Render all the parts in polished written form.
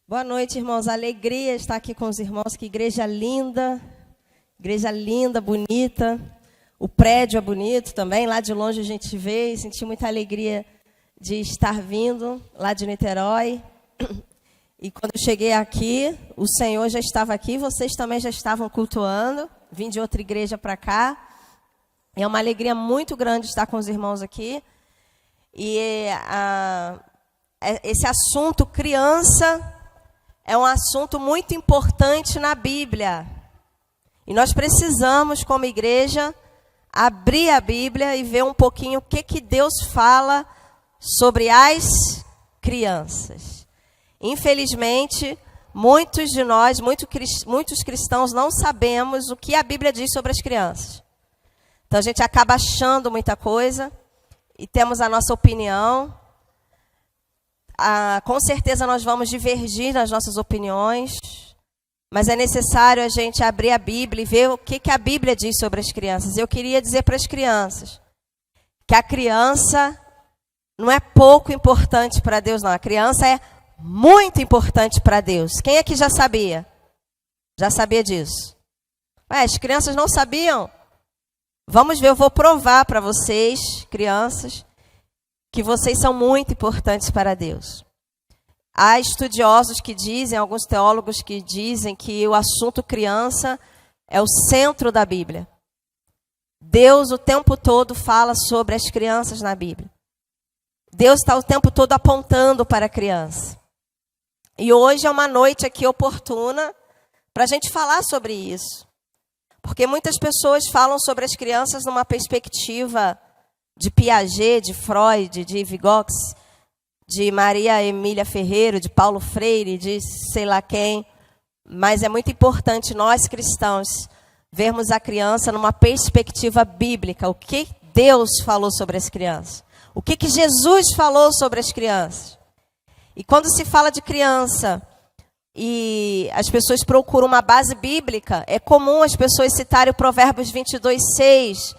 Boa noite, irmãos. Alegria estar aqui com os irmãos. Que igreja linda, bonita. O prédio é bonito também. Lá de longe a gente vê e senti muita alegria de estar vindo lá de Niterói. E quando eu cheguei aqui, o Senhor já estava aqui, vocês também já estavam cultuando. Vim de outra igreja para cá. É uma alegria muito grande estar com os irmãos aqui. E esse assunto, criança, é um assunto muito importante na Bíblia. E nós precisamos, como igreja, abrir a Bíblia e ver um pouquinho o que Deus fala sobre as crianças. Infelizmente, muitos de nós, muitos cristãos, não sabemos o que a Bíblia diz sobre as crianças. Então a gente acaba achando muita coisa e temos a nossa opinião. Com certeza nós vamos divergir nas nossas opiniões, mas é necessário a gente abrir a Bíblia e ver o que a Bíblia diz sobre as crianças. Eu queria dizer para as crianças que a criança não é pouco importante para Deus, não. A criança é muito importante para Deus. Quem aqui já sabia? Já sabia disso? As crianças não sabiam? Vamos ver, eu vou provar para vocês, crianças, que vocês são muito importantes para Deus. Há estudiosos que dizem, alguns teólogos que dizem que o assunto criança é o centro da Bíblia. Deus o tempo todo fala sobre as crianças na Bíblia. Deus está o tempo todo apontando para a criança. E hoje é uma noite aqui oportuna para a gente falar sobre isso. Porque muitas pessoas falam sobre as crianças numa perspectiva de Piaget, de Freud, de Vygotsky, de Maria Emília Ferreira, de Paulo Freire, de sei lá quem. Mas é muito importante nós cristãos vermos a criança numa perspectiva bíblica. O que Deus falou sobre as crianças? O que Jesus falou sobre as crianças? E quando se fala de criança e as pessoas procuram uma base bíblica, é comum as pessoas citarem o Provérbios 22:6,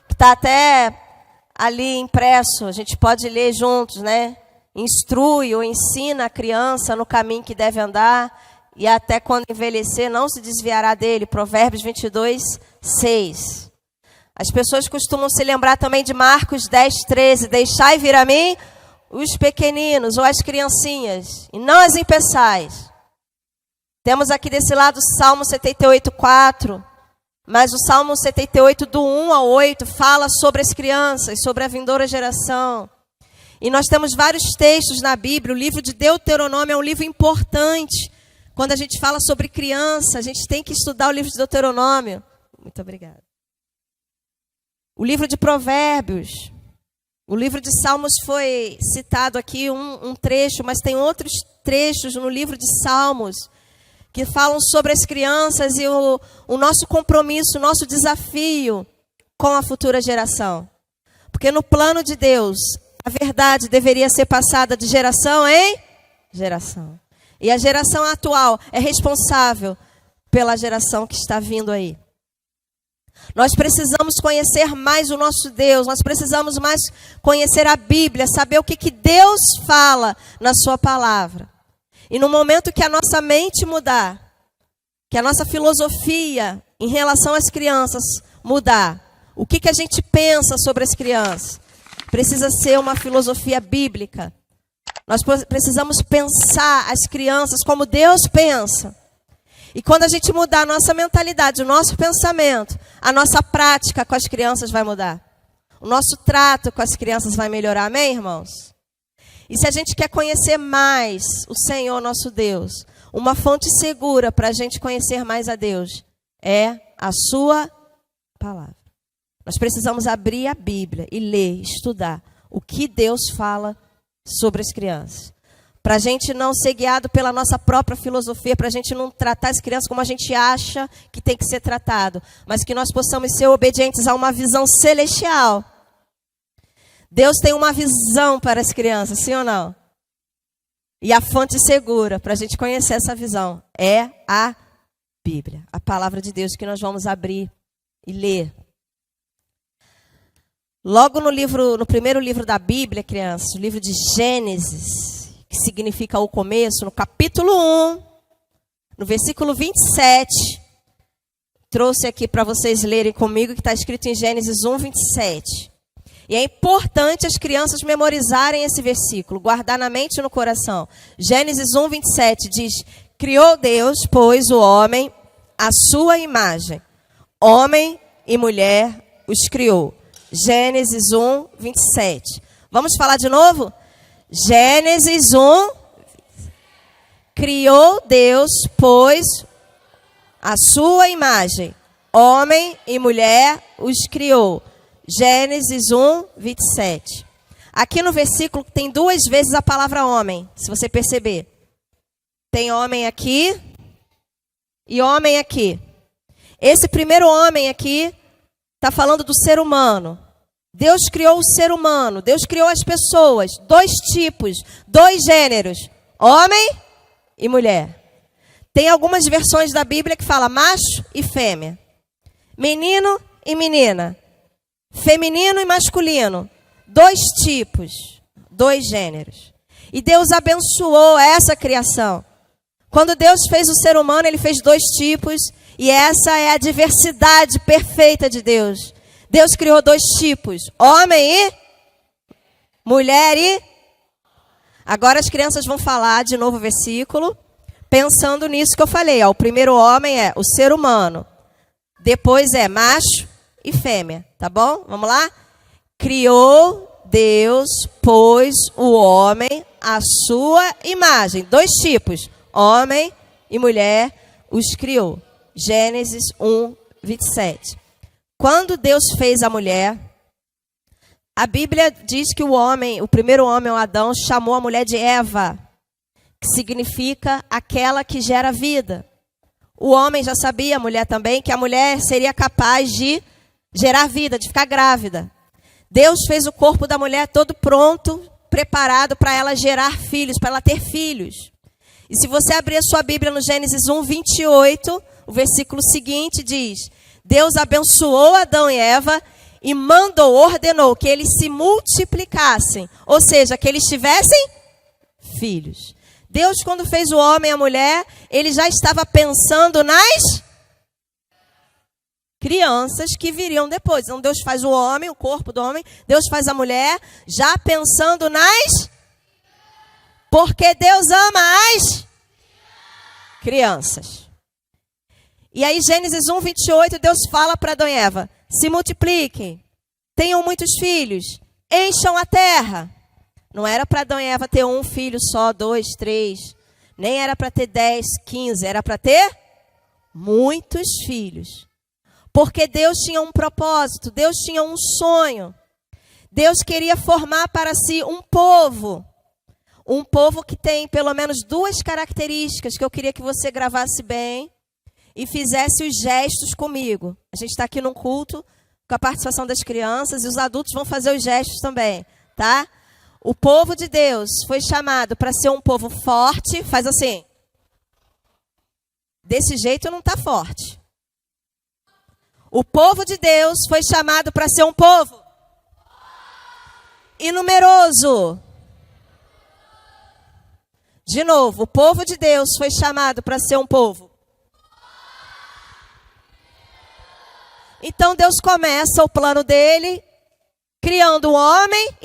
que está até ali impresso, a gente pode ler juntos, né? Instrui ou ensina a criança no caminho que deve andar, e até quando envelhecer não se desviará dele. Provérbios 22:6. As pessoas costumam se lembrar também de Marcos 10:13. Deixai vir a mim os pequeninos ou as criancinhas, e não as impeçais. Temos aqui desse lado o Salmo 78:4. Mas o Salmo 78, do 1 ao 8, fala sobre as crianças, sobre a vindoura geração. E nós temos vários textos na Bíblia. O livro de Deuteronômio é um livro importante. Quando a gente fala sobre criança, a gente tem que estudar o livro de Deuteronômio. Muito obrigada. O livro de Provérbios. O livro de Salmos foi citado aqui, um trecho, mas tem outros trechos no livro de Salmos que falam sobre as crianças e o nosso compromisso, o nosso desafio com a futura geração. Porque no plano de Deus, a verdade deveria ser passada de geração em geração. E a geração atual é responsável pela geração que está vindo aí. Nós precisamos conhecer mais o nosso Deus, nós precisamos mais conhecer a Bíblia, saber o que Deus fala na sua palavra. E no momento que a nossa mente mudar, que a nossa filosofia em relação às crianças mudar, o que a gente pensa sobre as crianças, precisa ser uma filosofia bíblica. Nós precisamos pensar as crianças como Deus pensa. E quando a gente mudar a nossa mentalidade, o nosso pensamento, a nossa prática com as crianças vai mudar. O nosso trato com as crianças vai melhorar, amém, irmãos? E se a gente quer conhecer mais o Senhor nosso Deus, uma fonte segura para a gente conhecer mais a Deus é a sua palavra. Nós precisamos abrir a Bíblia e ler, estudar o que Deus fala sobre as crianças. Para a gente não ser guiado pela nossa própria filosofia, para a gente não tratar as crianças como a gente acha que tem que ser tratado, mas que nós possamos ser obedientes a uma visão celestial. Deus tem uma visão para as crianças, sim ou não? E a fonte segura para a gente conhecer essa visão é a Bíblia, a palavra de Deus que nós vamos abrir e ler. Logo no primeiro livro da Bíblia, crianças, o livro de Gênesis, que significa o começo, no capítulo 1, no versículo 27, trouxe aqui para vocês lerem comigo, que está escrito em Gênesis 1, 27. E é importante as crianças memorizarem esse versículo, guardar na mente e no coração. Gênesis 1, 27 diz: criou Deus, pois, o homem à sua imagem. Homem e mulher os criou. Gênesis 1, 27. Vamos falar de novo? Gênesis 1. Criou Deus, pois, a sua imagem. Homem e mulher os criou. Gênesis 1, 27. Aqui no versículo tem 2 vezes a palavra homem, se você perceber. Tem homem aqui e homem aqui. Esse primeiro homem aqui está falando do ser humano. Deus criou o ser humano, Deus criou as pessoas, 2 tipos, 2 gêneros, homem e mulher. Tem algumas versões da Bíblia que fala macho e fêmea, menino e menina, feminino e masculino, 2 tipos, 2 gêneros. E Deus abençoou essa criação. Quando Deus fez o ser humano, Ele fez 2 tipos, e essa é a diversidade perfeita de Deus. Deus criou 2 tipos, homem e mulher e... Agora as crianças vão falar de novo o versículo, pensando nisso que eu falei. Ó, o primeiro homem é o ser humano, depois é macho e fêmea, tá bom? Vamos lá? Criou Deus, pois, o homem à sua imagem. 2 tipos, homem e mulher os criou. Gênesis 1, 27. Quando Deus fez a mulher, a Bíblia diz que o primeiro homem, o Adão, chamou a mulher de Eva, que significa aquela que gera vida. O homem já sabia, a mulher também, que a mulher seria capaz de gerar vida, de ficar grávida. Deus fez o corpo da mulher todo pronto, preparado para ela gerar filhos, para ela ter filhos. E se você abrir a sua Bíblia no Gênesis 1, 28, o versículo seguinte diz: Deus abençoou Adão e Eva e ordenou que eles se multiplicassem, ou seja, que eles tivessem filhos. Deus, quando fez o homem e a mulher, ele já estava pensando nas crianças que viriam depois. Então Deus faz o homem, o corpo do homem, Deus faz a mulher, já pensando nas... Porque Deus ama as crianças. E aí, Gênesis 1, 28, Deus fala para Adão e Eva: se multipliquem, tenham muitos filhos, encham a terra. Não era para Adão e Eva ter 1 filho só, 2, 3. Nem era para ter 10, 15. Era para ter muitos filhos. Porque Deus tinha um propósito, Deus tinha um sonho. Deus queria formar para si um povo. Um povo que tem pelo menos 2 características que eu queria que você gravasse bem e fizesse os gestos comigo. A gente está aqui num culto com a participação das crianças e os adultos vão fazer os gestos também, tá? O povo de Deus foi chamado para ser um povo forte. Faz assim. Desse jeito não está forte. O povo de Deus foi chamado para ser um povo e numeroso. De novo, o povo de Deus foi chamado para ser um povo. Então Deus começa o plano dele, criando o homem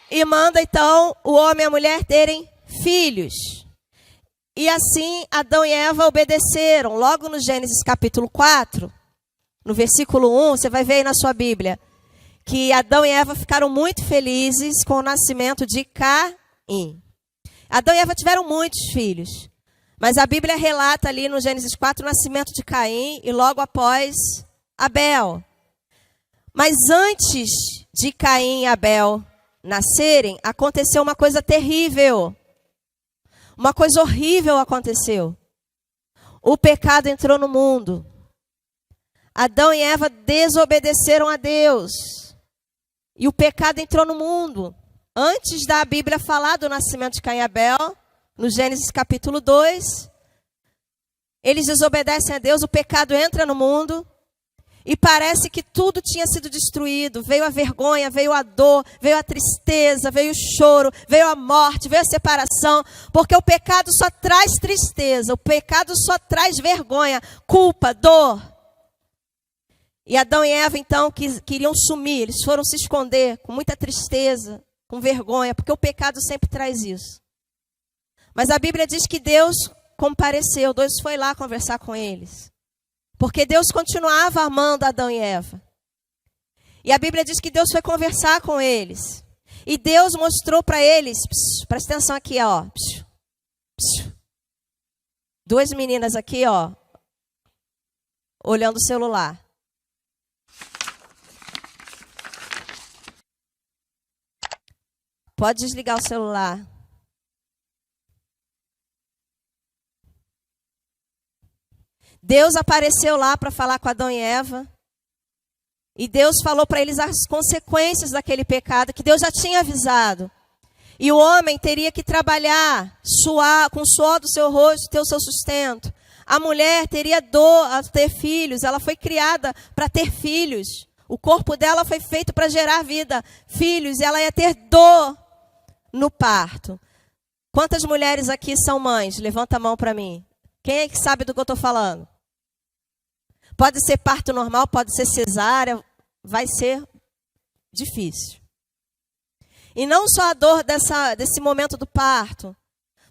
e manda então o homem e a mulher terem filhos. E assim Adão e Eva obedeceram. Logo no Gênesis capítulo 4, no versículo 1, você vai ver aí na sua Bíblia, que Adão e Eva ficaram muito felizes com o nascimento de Caim. Adão e Eva tiveram muitos filhos, mas a Bíblia relata ali no Gênesis 4 o nascimento de Caim e logo após Abel. Mas antes de Caim e Abel nascerem, aconteceu uma coisa terrível. Uma coisa horrível aconteceu. O pecado entrou no mundo. Adão e Eva desobedeceram a Deus. E o pecado entrou no mundo. Antes da Bíblia falar do nascimento de Caim e Abel, no Gênesis capítulo 2, eles desobedecem a Deus, o pecado entra no mundo. E parece que tudo tinha sido destruído. Veio a vergonha, veio a dor, veio a tristeza, veio o choro, veio a morte, veio a separação. Porque o pecado só traz tristeza, o pecado só traz vergonha, culpa, dor. E Adão e Eva, então, queriam sumir, eles foram se esconder com muita tristeza, com vergonha, porque o pecado sempre traz isso. Mas a Bíblia diz que Deus compareceu, Deus foi lá conversar com eles. Porque Deus continuava amando Adão e Eva. E a Bíblia diz que Deus foi conversar com eles. E Deus mostrou para eles, presta atenção aqui, ó. Duas meninas aqui, ó, olhando o celular. Pode desligar o celular. Deus apareceu lá para falar com Adão e Eva. E Deus falou para eles as consequências daquele pecado que Deus já tinha avisado. E o homem teria que trabalhar, suar, com o suor do seu rosto, ter o seu sustento. A mulher teria dor a ter filhos. Ela foi criada para ter filhos. O corpo dela foi feito para gerar vida, filhos. E ela ia ter dor no parto. Quantas mulheres aqui são mães? Levanta a mão para mim. Quem é que sabe do que eu estou falando? Pode ser parto normal, pode ser cesárea, vai ser difícil. E não só a dor desse momento do parto,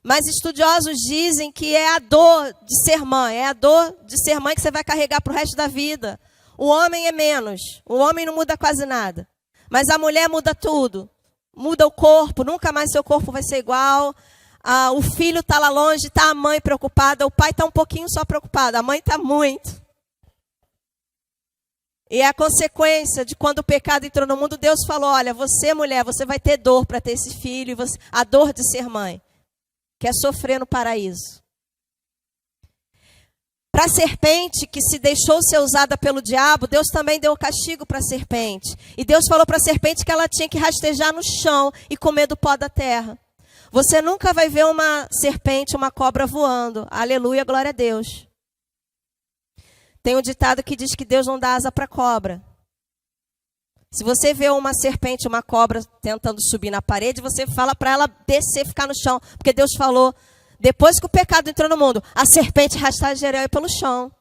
mas estudiosos dizem que é a dor de ser mãe, é a dor de ser mãe que você vai carregar para o resto da vida. O homem é menos, o homem não muda quase nada, mas a mulher muda tudo. Muda o corpo, nunca mais seu corpo vai ser igual. O filho está lá longe, está a mãe preocupada, o pai está um pouquinho só preocupado, a mãe está muito. E é a consequência de quando o pecado entrou no mundo, Deus falou, olha, você mulher, você vai ter dor para ter esse filho, a dor de ser mãe, que é sofrer no paraíso. Para a serpente que se deixou ser usada pelo diabo, Deus também deu castigo para a serpente. E Deus falou para a serpente que ela tinha que rastejar no chão e comer do pó da terra. Você nunca vai ver uma serpente, uma cobra voando. Aleluia, glória a Deus. Tem um ditado que diz que Deus não dá asa para cobra. Se você vê uma serpente, uma cobra tentando subir na parede, você fala para ela descer, ficar no chão. Porque Deus falou, depois que o pecado entrou no mundo, a serpente rastejaria pelo chão.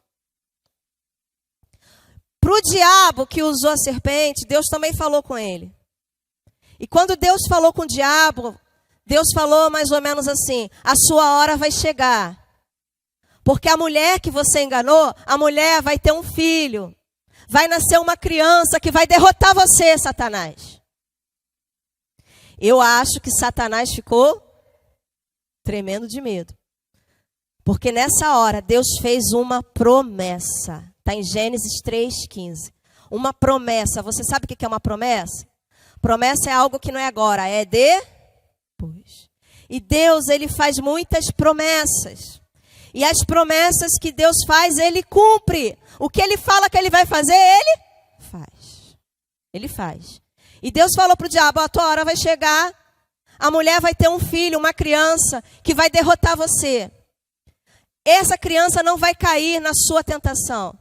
Para o diabo que usou a serpente, Deus também falou com ele. E quando Deus falou com o diabo, Deus falou mais ou menos assim, a sua hora vai chegar. Porque a mulher que você enganou, a mulher vai ter um filho. Vai nascer uma criança que vai derrotar você, Satanás. Eu acho que Satanás ficou tremendo de medo. Porque nessa hora, Deus fez uma promessa. Está em Gênesis 3,15. Uma promessa. Você sabe o que é uma promessa? Promessa é algo que não é agora, é depois. E Deus, Ele faz muitas promessas. E as promessas que Deus faz, Ele cumpre. O que Ele fala que Ele vai fazer, Ele faz. Ele faz. E Deus falou para o diabo, a tua hora vai chegar, a mulher vai ter um filho, uma criança, que vai derrotar você. Essa criança não vai cair na sua tentação.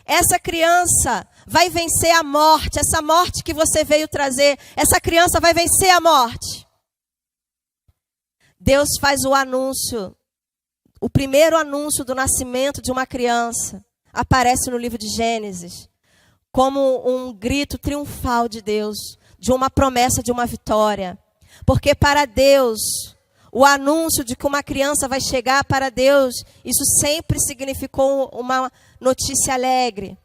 Essa criança vai vencer a morte, essa morte que você veio trazer, essa criança vai vencer a morte. Deus faz o anúncio. O primeiro anúncio do nascimento de uma criança aparece no livro de Gênesis como um grito triunfal de Deus, de uma promessa de uma vitória. Porque para Deus, o anúncio de que uma criança vai chegar, para Deus, isso sempre significou uma notícia alegre.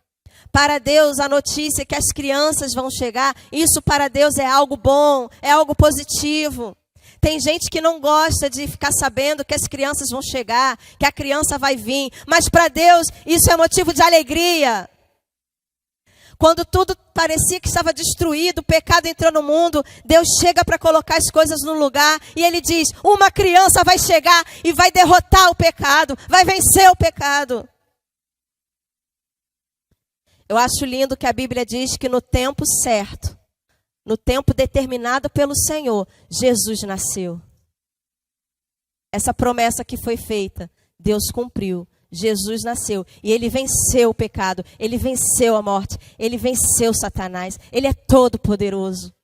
Para Deus, a notícia que as crianças vão chegar, isso para Deus é algo bom, é algo positivo. Tem gente que não gosta de ficar sabendo que as crianças vão chegar, que a criança vai vir. Mas para Deus, isso é motivo de alegria. Quando tudo parecia que estava destruído, o pecado entrou no mundo, Deus chega para colocar as coisas no lugar. E Ele diz, uma criança vai chegar e vai derrotar o pecado, vai vencer o pecado. Eu acho lindo que a Bíblia diz que no tempo certo, no tempo determinado pelo Senhor, Jesus nasceu. Essa promessa que foi feita, Deus cumpriu. Jesus nasceu e ele venceu o pecado, ele venceu a morte, ele venceu Satanás, ele é todo poderoso.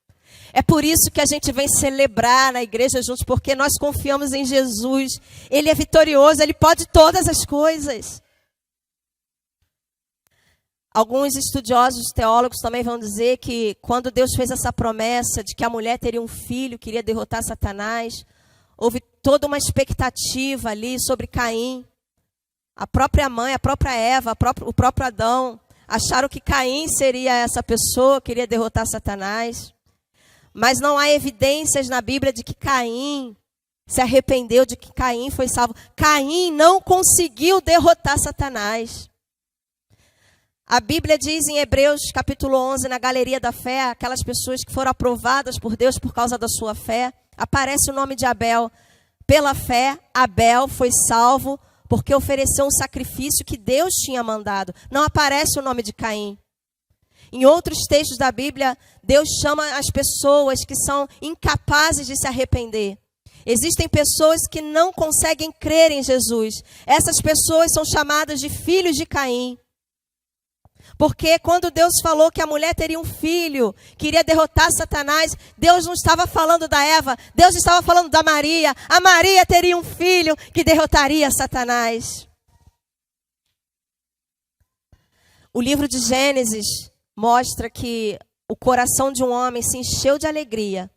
É por isso que a gente vem celebrar na igreja juntos, porque nós confiamos em Jesus. Ele é vitorioso, ele pode todas as coisas. Alguns estudiosos, teólogos também vão dizer que quando Deus fez essa promessa de que a mulher teria um filho, queria derrotar Satanás, houve toda uma expectativa ali sobre Caim. A própria mãe, a própria Eva, o próprio Adão acharam que Caim seria essa pessoa, queria derrotar Satanás. Mas não há evidências na Bíblia de que Caim se arrependeu, de que Caim foi salvo. Caim não conseguiu derrotar Satanás. A Bíblia diz em Hebreus capítulo 11, na galeria da fé, aquelas pessoas que foram aprovadas por Deus por causa da sua fé, aparece o nome de Abel. Pela fé, Abel foi salvo porque ofereceu um sacrifício que Deus tinha mandado. Não aparece o nome de Caim. Em outros textos da Bíblia, Deus chama as pessoas que são incapazes de se arrepender. Existem pessoas que não conseguem crer em Jesus. Essas pessoas são chamadas de filhos de Caim. Porque quando Deus falou que a mulher teria um filho, que iria derrotar Satanás, Deus não estava falando da Eva, Deus estava falando da Maria. A Maria teria um filho que derrotaria Satanás. O livro de Gênesis mostra que o coração de um homem se encheu de alegria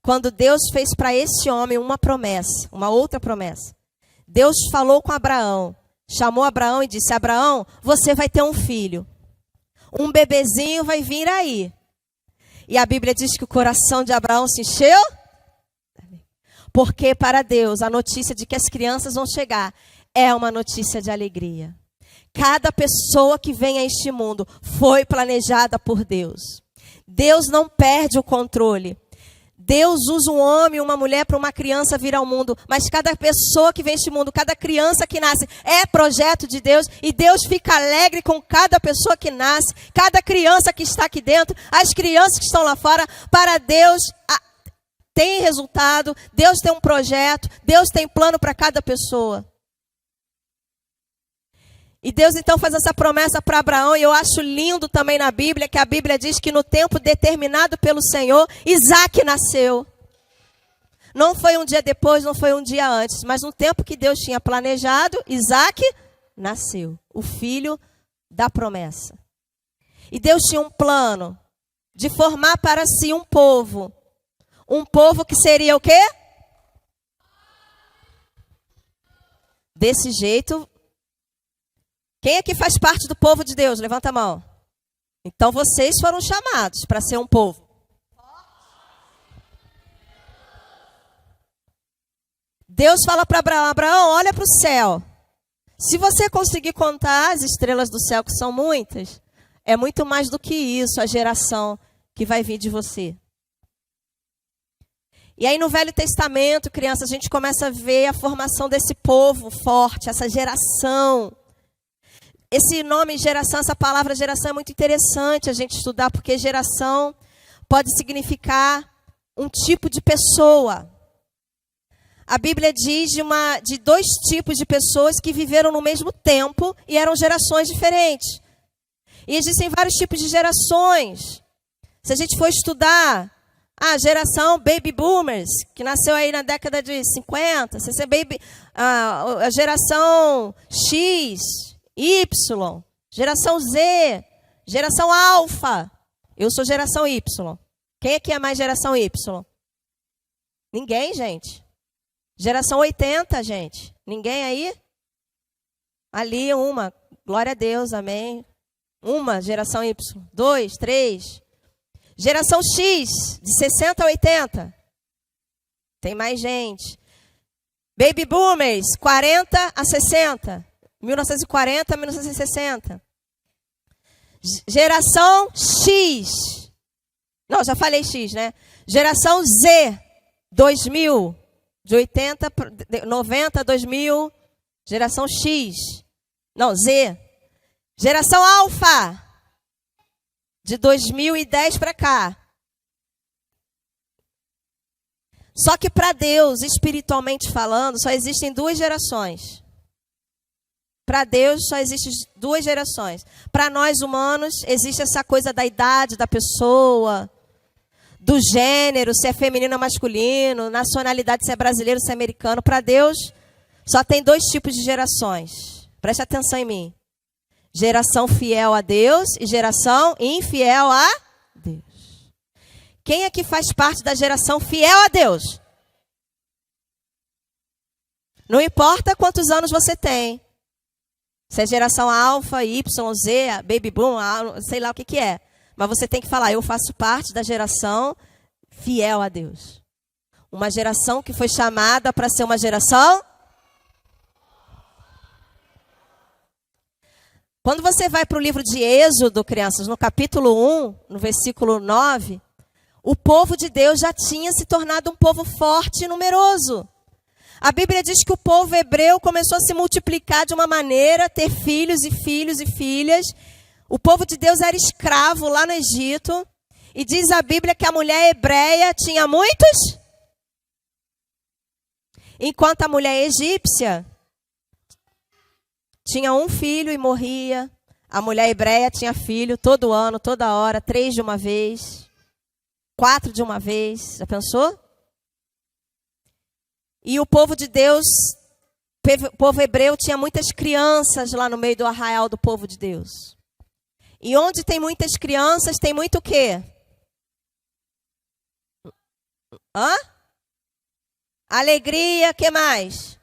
quando Deus fez para esse homem uma promessa, uma outra promessa. Deus falou com Abraão, chamou Abraão e disse: Abraão, você vai ter um filho. Um bebezinho vai vir aí. E a Bíblia diz que o coração de Abraão se encheu. Porque para Deus a notícia de que as crianças vão chegar é uma notícia de alegria. Cada pessoa que vem a este mundo foi planejada por Deus. Deus não perde o controle. Deus usa um homem e uma mulher para uma criança vir ao mundo. Mas cada pessoa que vem a este mundo, cada criança que nasce, é projeto de Deus. E Deus fica alegre com cada pessoa que nasce, cada criança que está aqui dentro, as crianças que estão lá fora. Para Deus tem resultado, Deus tem um projeto, Deus tem plano para cada pessoa. E Deus então faz essa promessa para Abraão, e eu acho lindo também na Bíblia, que a Bíblia diz que no tempo determinado pelo Senhor, Isaac nasceu. Não foi um dia depois, não foi um dia antes, mas no tempo que Deus tinha planejado, Isaac nasceu, o filho da promessa. E Deus tinha um plano de formar para si um povo que seria o quê? Desse jeito. Quem aqui faz parte do povo de Deus? Levanta a mão. Então vocês foram chamados para ser um povo. Deus fala para Abraão: Abraão, olha para o céu. Se você conseguir contar as estrelas do céu, que são muitas, é muito mais do que isso a geração que vai vir de você. E aí no Velho Testamento, crianças, a gente começa a ver a formação desse povo forte, essa geração. Esse nome geração, essa palavra geração é muito interessante a gente estudar, porque geração pode significar um tipo de pessoa. A Bíblia diz de dois tipos de pessoas que viveram no mesmo tempo e eram gerações diferentes. E existem vários tipos de gerações. Se a gente for estudar a geração Baby Boomers, que nasceu aí na década de 50, a geração X, Y, geração Z, geração Alfa. Eu sou geração Y. Quem aqui é mais geração Y? Ninguém, gente. Geração 80, gente. Ninguém aí? Ali uma. Glória a Deus, amém. Uma, geração Y. 2, 3. Geração X, de 60 a 80. Tem mais gente. Baby Boomers, 40 a 60. 1940 a 1960. Geração X. Não, já falei X, né? Geração Z, 2000. De 90 a 2000. Geração X. Não, Z. Geração Alfa. De 2010 para cá. Só que para Deus, espiritualmente falando, só existem duas gerações. Para Deus só existem 2 gerações. Para nós humanos, existe essa coisa da idade da pessoa, do gênero, se é feminino ou masculino, nacionalidade, se é brasileiro, se é americano. Para Deus, só tem 2 tipos de gerações. Preste atenção em mim. Geração fiel a Deus e geração infiel a Deus. Quem aqui faz parte da geração fiel a Deus? Não importa quantos anos você tem. Se é geração alfa, Y, Z, baby boom, sei lá o que é. Mas você tem que falar, eu faço parte da geração fiel a Deus. Uma geração que foi chamada para ser uma geração. Quando você vai para o livro de Êxodo, crianças, no capítulo 1, no versículo 9, o povo de Deus já tinha se tornado um povo forte e numeroso. A Bíblia diz que o povo hebreu começou a se multiplicar de uma maneira, ter filhos e filhos e filhas. O povo de Deus era escravo lá no Egito. E diz a Bíblia que a mulher hebreia tinha muitos, enquanto a mulher egípcia tinha um filho e morria. A mulher hebreia tinha filho todo ano, toda hora, 3 de uma vez, 4 de uma vez. Já pensou? E o povo de Deus, o povo hebreu, tinha muitas crianças lá no meio do arraial do povo de Deus. E onde tem muitas crianças, tem muito o quê? Alegria, que mais?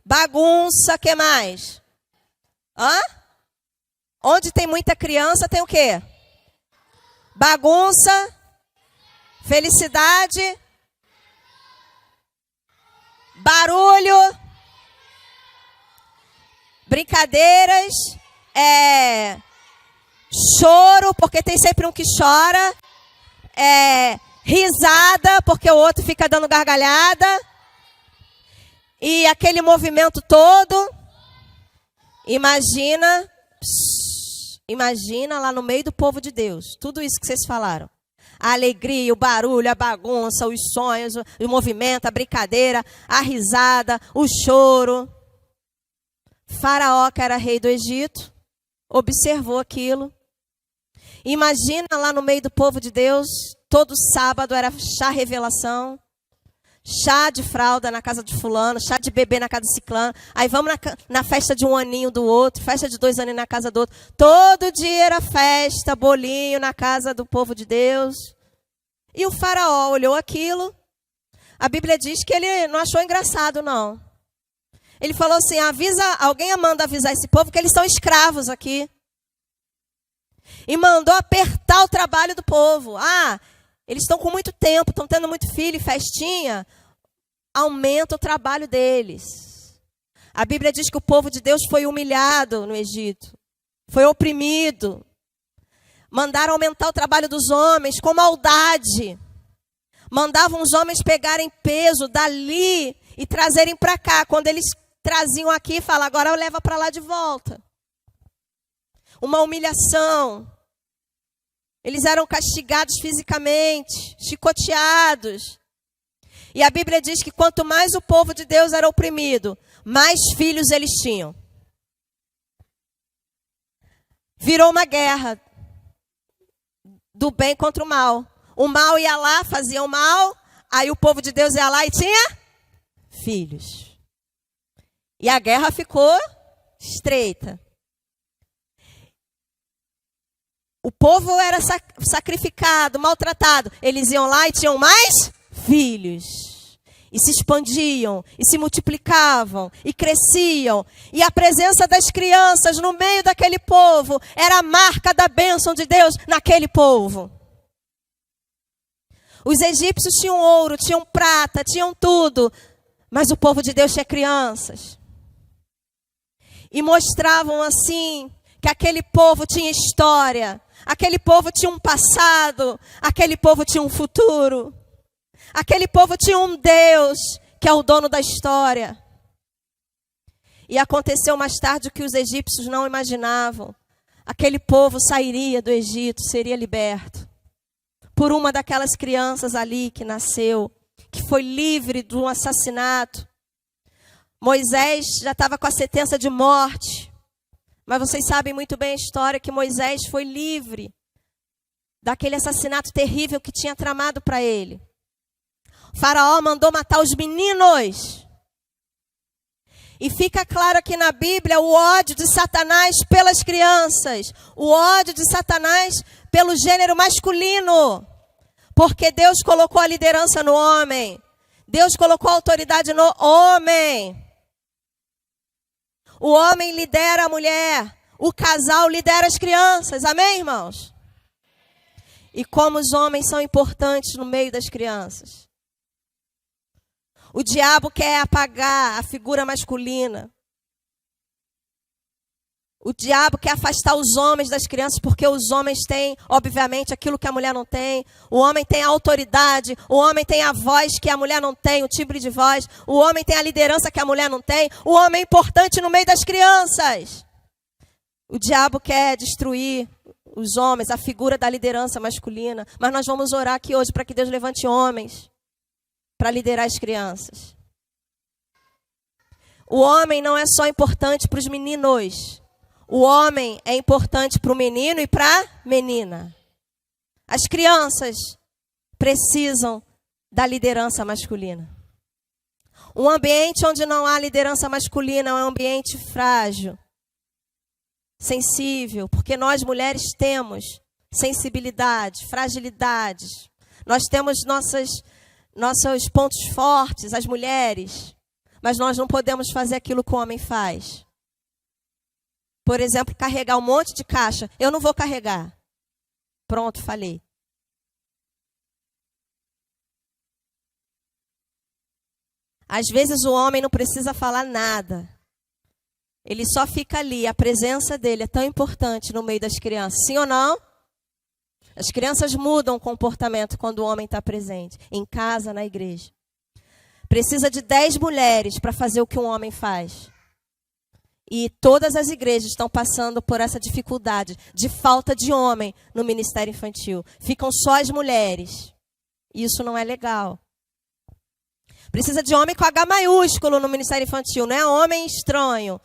Bagunça, que mais? Onde tem muita criança, tem o quê? Bagunça, felicidade, barulho, brincadeiras, choro, porque tem sempre um que chora, risada, porque o outro fica dando gargalhada, e aquele movimento todo. Imagina lá no meio do povo de Deus, tudo isso que vocês falaram. A alegria, o barulho, a bagunça, os sonhos, o movimento, a brincadeira, a risada, o choro. Faraó, que era rei do Egito, observou aquilo. Imagina lá no meio do povo de Deus, todo sábado era chá revelação, chá de fralda na casa de fulano, chá de bebê na casa de ciclano. Aí vamos na festa de 1 aninho do outro, festa de 2 aninhos na casa do outro. Todo dia era festa, bolinho na casa do povo de Deus. E o faraó olhou aquilo. A Bíblia diz que ele não achou engraçado, não. Ele falou assim, alguém manda avisar esse povo que eles são escravos aqui. E mandou apertar o trabalho do povo. Eles estão com muito tempo, estão tendo muito filho e festinha. Aumenta o trabalho deles. A Bíblia diz que o povo de Deus foi humilhado no Egito. Foi oprimido. Mandaram aumentar o trabalho dos homens com maldade. Mandavam os homens pegarem peso dali e trazerem para cá. Quando eles traziam aqui, falavam, agora leva para lá de volta. Uma humilhação. Eles eram castigados fisicamente, chicoteados. E a Bíblia diz que quanto mais o povo de Deus era oprimido, mais filhos eles tinham. Virou uma guerra do bem contra o mal. O mal ia lá, fazia o mal, aí o povo de Deus ia lá e tinha filhos. E a guerra ficou estreita. O povo era sacrificado, maltratado. Eles iam lá e tinham mais filhos. E se expandiam, e se multiplicavam, e cresciam. E a presença das crianças no meio daquele povo era a marca da bênção de Deus naquele povo. Os egípcios tinham ouro, tinham prata, tinham tudo. Mas o povo de Deus tinha crianças. E mostravam assim que aquele povo tinha história. Aquele povo tinha um passado, aquele povo tinha um futuro. Aquele povo tinha um Deus que é o dono da história. E aconteceu mais tarde o que os egípcios não imaginavam. Aquele povo sairia do Egito, seria liberto. Por uma daquelas crianças ali que nasceu, que foi livre de um assassinato. Moisés já estava com a sentença de morte. Mas vocês sabem muito bem a história que Moisés foi livre daquele assassinato terrível que tinha tramado para ele. O faraó mandou matar os meninos. E fica claro aqui na Bíblia o ódio de Satanás pelas crianças. O ódio de Satanás pelo gênero masculino. Porque Deus colocou a liderança no homem. Deus colocou a autoridade no homem. O homem lidera a mulher. O casal lidera as crianças. Amém, irmãos? E como os homens são importantes no meio das crianças. O diabo quer apagar a figura masculina. O diabo quer afastar os homens das crianças, porque os homens têm, obviamente, aquilo que a mulher não tem. O homem tem a autoridade, o homem tem a voz que a mulher não tem, o timbre de voz. O homem tem a liderança que a mulher não tem. O homem é importante no meio das crianças. O diabo quer destruir os homens, a figura da liderança masculina. Mas nós vamos orar aqui hoje para que Deus levante homens para liderar as crianças. O homem não é só importante para os meninos. O homem é importante para o menino e para a menina. As crianças precisam da liderança masculina. Um ambiente onde não há liderança masculina é um ambiente frágil, sensível, porque nós mulheres temos sensibilidade, fragilidades. Nós temos nossos pontos fortes, as mulheres, mas nós não podemos fazer aquilo que o homem faz. Por exemplo, carregar um monte de caixa. Eu não vou carregar. Pronto, falei. Às vezes o homem não precisa falar nada. Ele só fica ali. A presença dele é tão importante no meio das crianças. Sim ou não? As crianças mudam o comportamento quando o homem está presente. Em casa, na igreja. Precisa de 10 mulheres para fazer o que um homem faz. E todas as igrejas estão passando por essa dificuldade de falta de homem no ministério infantil. Ficam só as mulheres. Isso não é legal. Precisa de homem com H maiúsculo no ministério infantil, não é homem estranho.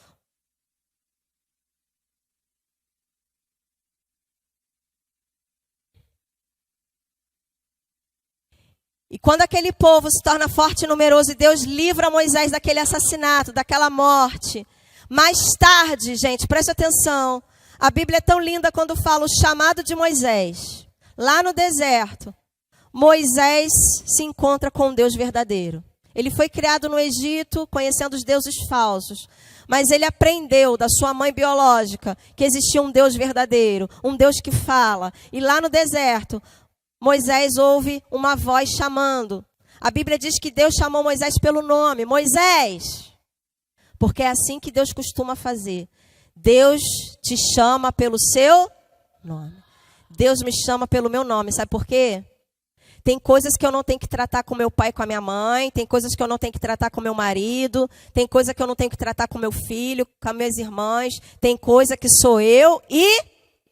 E quando aquele povo se torna forte e numeroso e Deus livra Moisés daquele assassinato, daquela morte. Mais tarde, gente, preste atenção. A Bíblia é tão linda quando fala o chamado de Moisés. Lá no deserto, Moisés se encontra com um Deus verdadeiro. Ele foi criado no Egito, conhecendo os deuses falsos. Mas ele aprendeu da sua mãe biológica que existia um Deus verdadeiro, um Deus que fala. E lá no deserto, Moisés ouve uma voz chamando. A Bíblia diz que Deus chamou Moisés pelo nome. Moisés! Porque é assim que Deus costuma fazer. Deus te chama pelo seu nome. Deus me chama pelo meu nome. Sabe por quê? Tem coisas que eu não tenho que tratar com meu pai e com a minha mãe. Tem coisas que eu não tenho que tratar com meu marido. Tem coisa que eu não tenho que tratar com meu filho, com as minhas irmãs. Tem coisa que sou eu e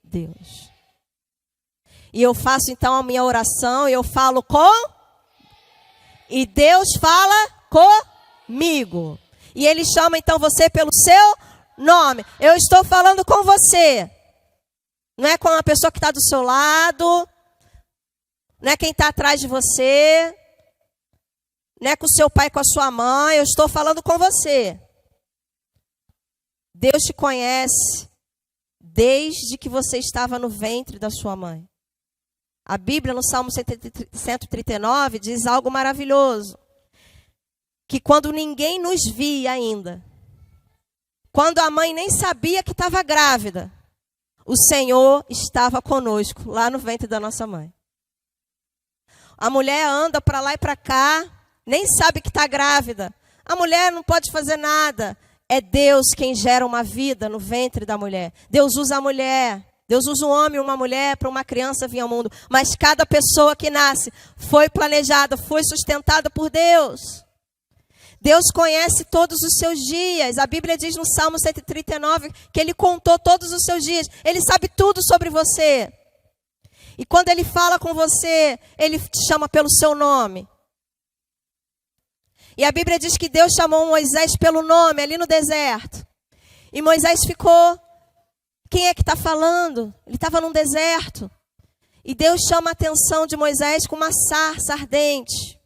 Deus. E eu faço então a minha oração e eu falo com... E Deus fala comigo. E Ele chama então você pelo seu nome. Eu estou falando com você. Não é com a pessoa que está do seu lado. Não é quem está atrás de você. Não é com o seu pai, com a sua mãe. Eu estou falando com você. Deus te conhece desde que você estava no ventre da sua mãe. A Bíblia, no Salmo 139, diz algo maravilhoso. Que quando ninguém nos via ainda, quando a mãe nem sabia que estava grávida, o Senhor estava conosco, lá no ventre da nossa mãe. A mulher anda para lá e para cá, nem sabe que está grávida. A mulher não pode fazer nada. É Deus quem gera uma vida no ventre da mulher. Deus usa a mulher. Deus usa um homem e uma mulher para uma criança vir ao mundo. Mas cada pessoa que nasce foi planejada, foi sustentada por Deus. Deus conhece todos os seus dias. A Bíblia diz no Salmo 139 que Ele contou todos os seus dias. Ele sabe tudo sobre você. E quando Ele fala com você, Ele te chama pelo seu nome. E a Bíblia diz que Deus chamou Moisés pelo nome ali no deserto. E Moisés ficou, quem é que está falando? Ele estava num deserto. E Deus chama a atenção de Moisés com uma sarça ardente.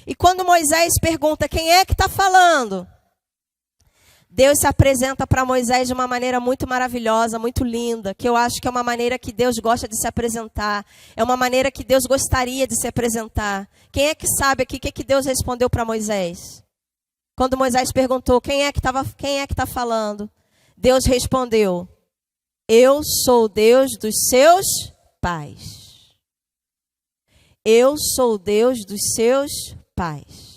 E quando Moisés pergunta, quem é que está falando? Deus se apresenta para Moisés de uma maneira muito maravilhosa, muito linda, que eu acho que é uma maneira que Deus gosta de se apresentar. É uma maneira que Deus gostaria de se apresentar. Quem é que sabe aqui o que Deus respondeu para Moisés? Quando Moisés perguntou, quem é que está falando? Deus respondeu, eu sou o Deus dos seus pais. Eu sou o Deus dos seus pais.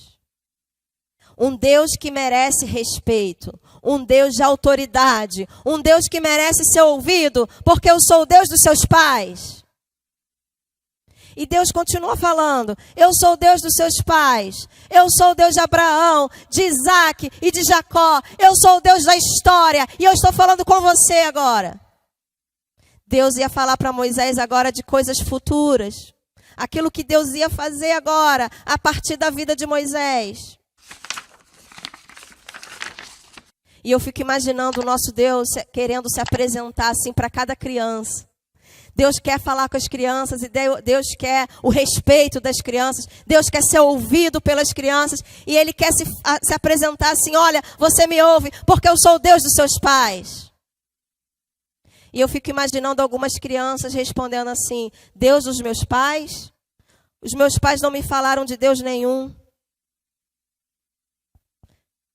Um Deus que merece respeito, um Deus de autoridade, um Deus que merece ser ouvido, porque eu sou o Deus dos seus pais. E Deus continua falando, eu sou o Deus dos seus pais, eu sou o Deus de Abraão, de Isaac e de Jacó, eu sou o Deus da história, e eu estou falando com você agora. Deus ia falar para Moisés agora de coisas futuras, aquilo que Deus ia fazer agora, a partir da vida de Moisés. E eu fico imaginando o nosso Deus querendo se apresentar assim para cada criança. Deus quer falar com as crianças e Deus quer o respeito das crianças. Deus quer ser ouvido pelas crianças e Ele quer se apresentar assim, olha, você me ouve porque eu sou o Deus dos seus pais. E eu fico imaginando algumas crianças respondendo assim, Deus dos meus pais? Os meus pais não me falaram de Deus nenhum.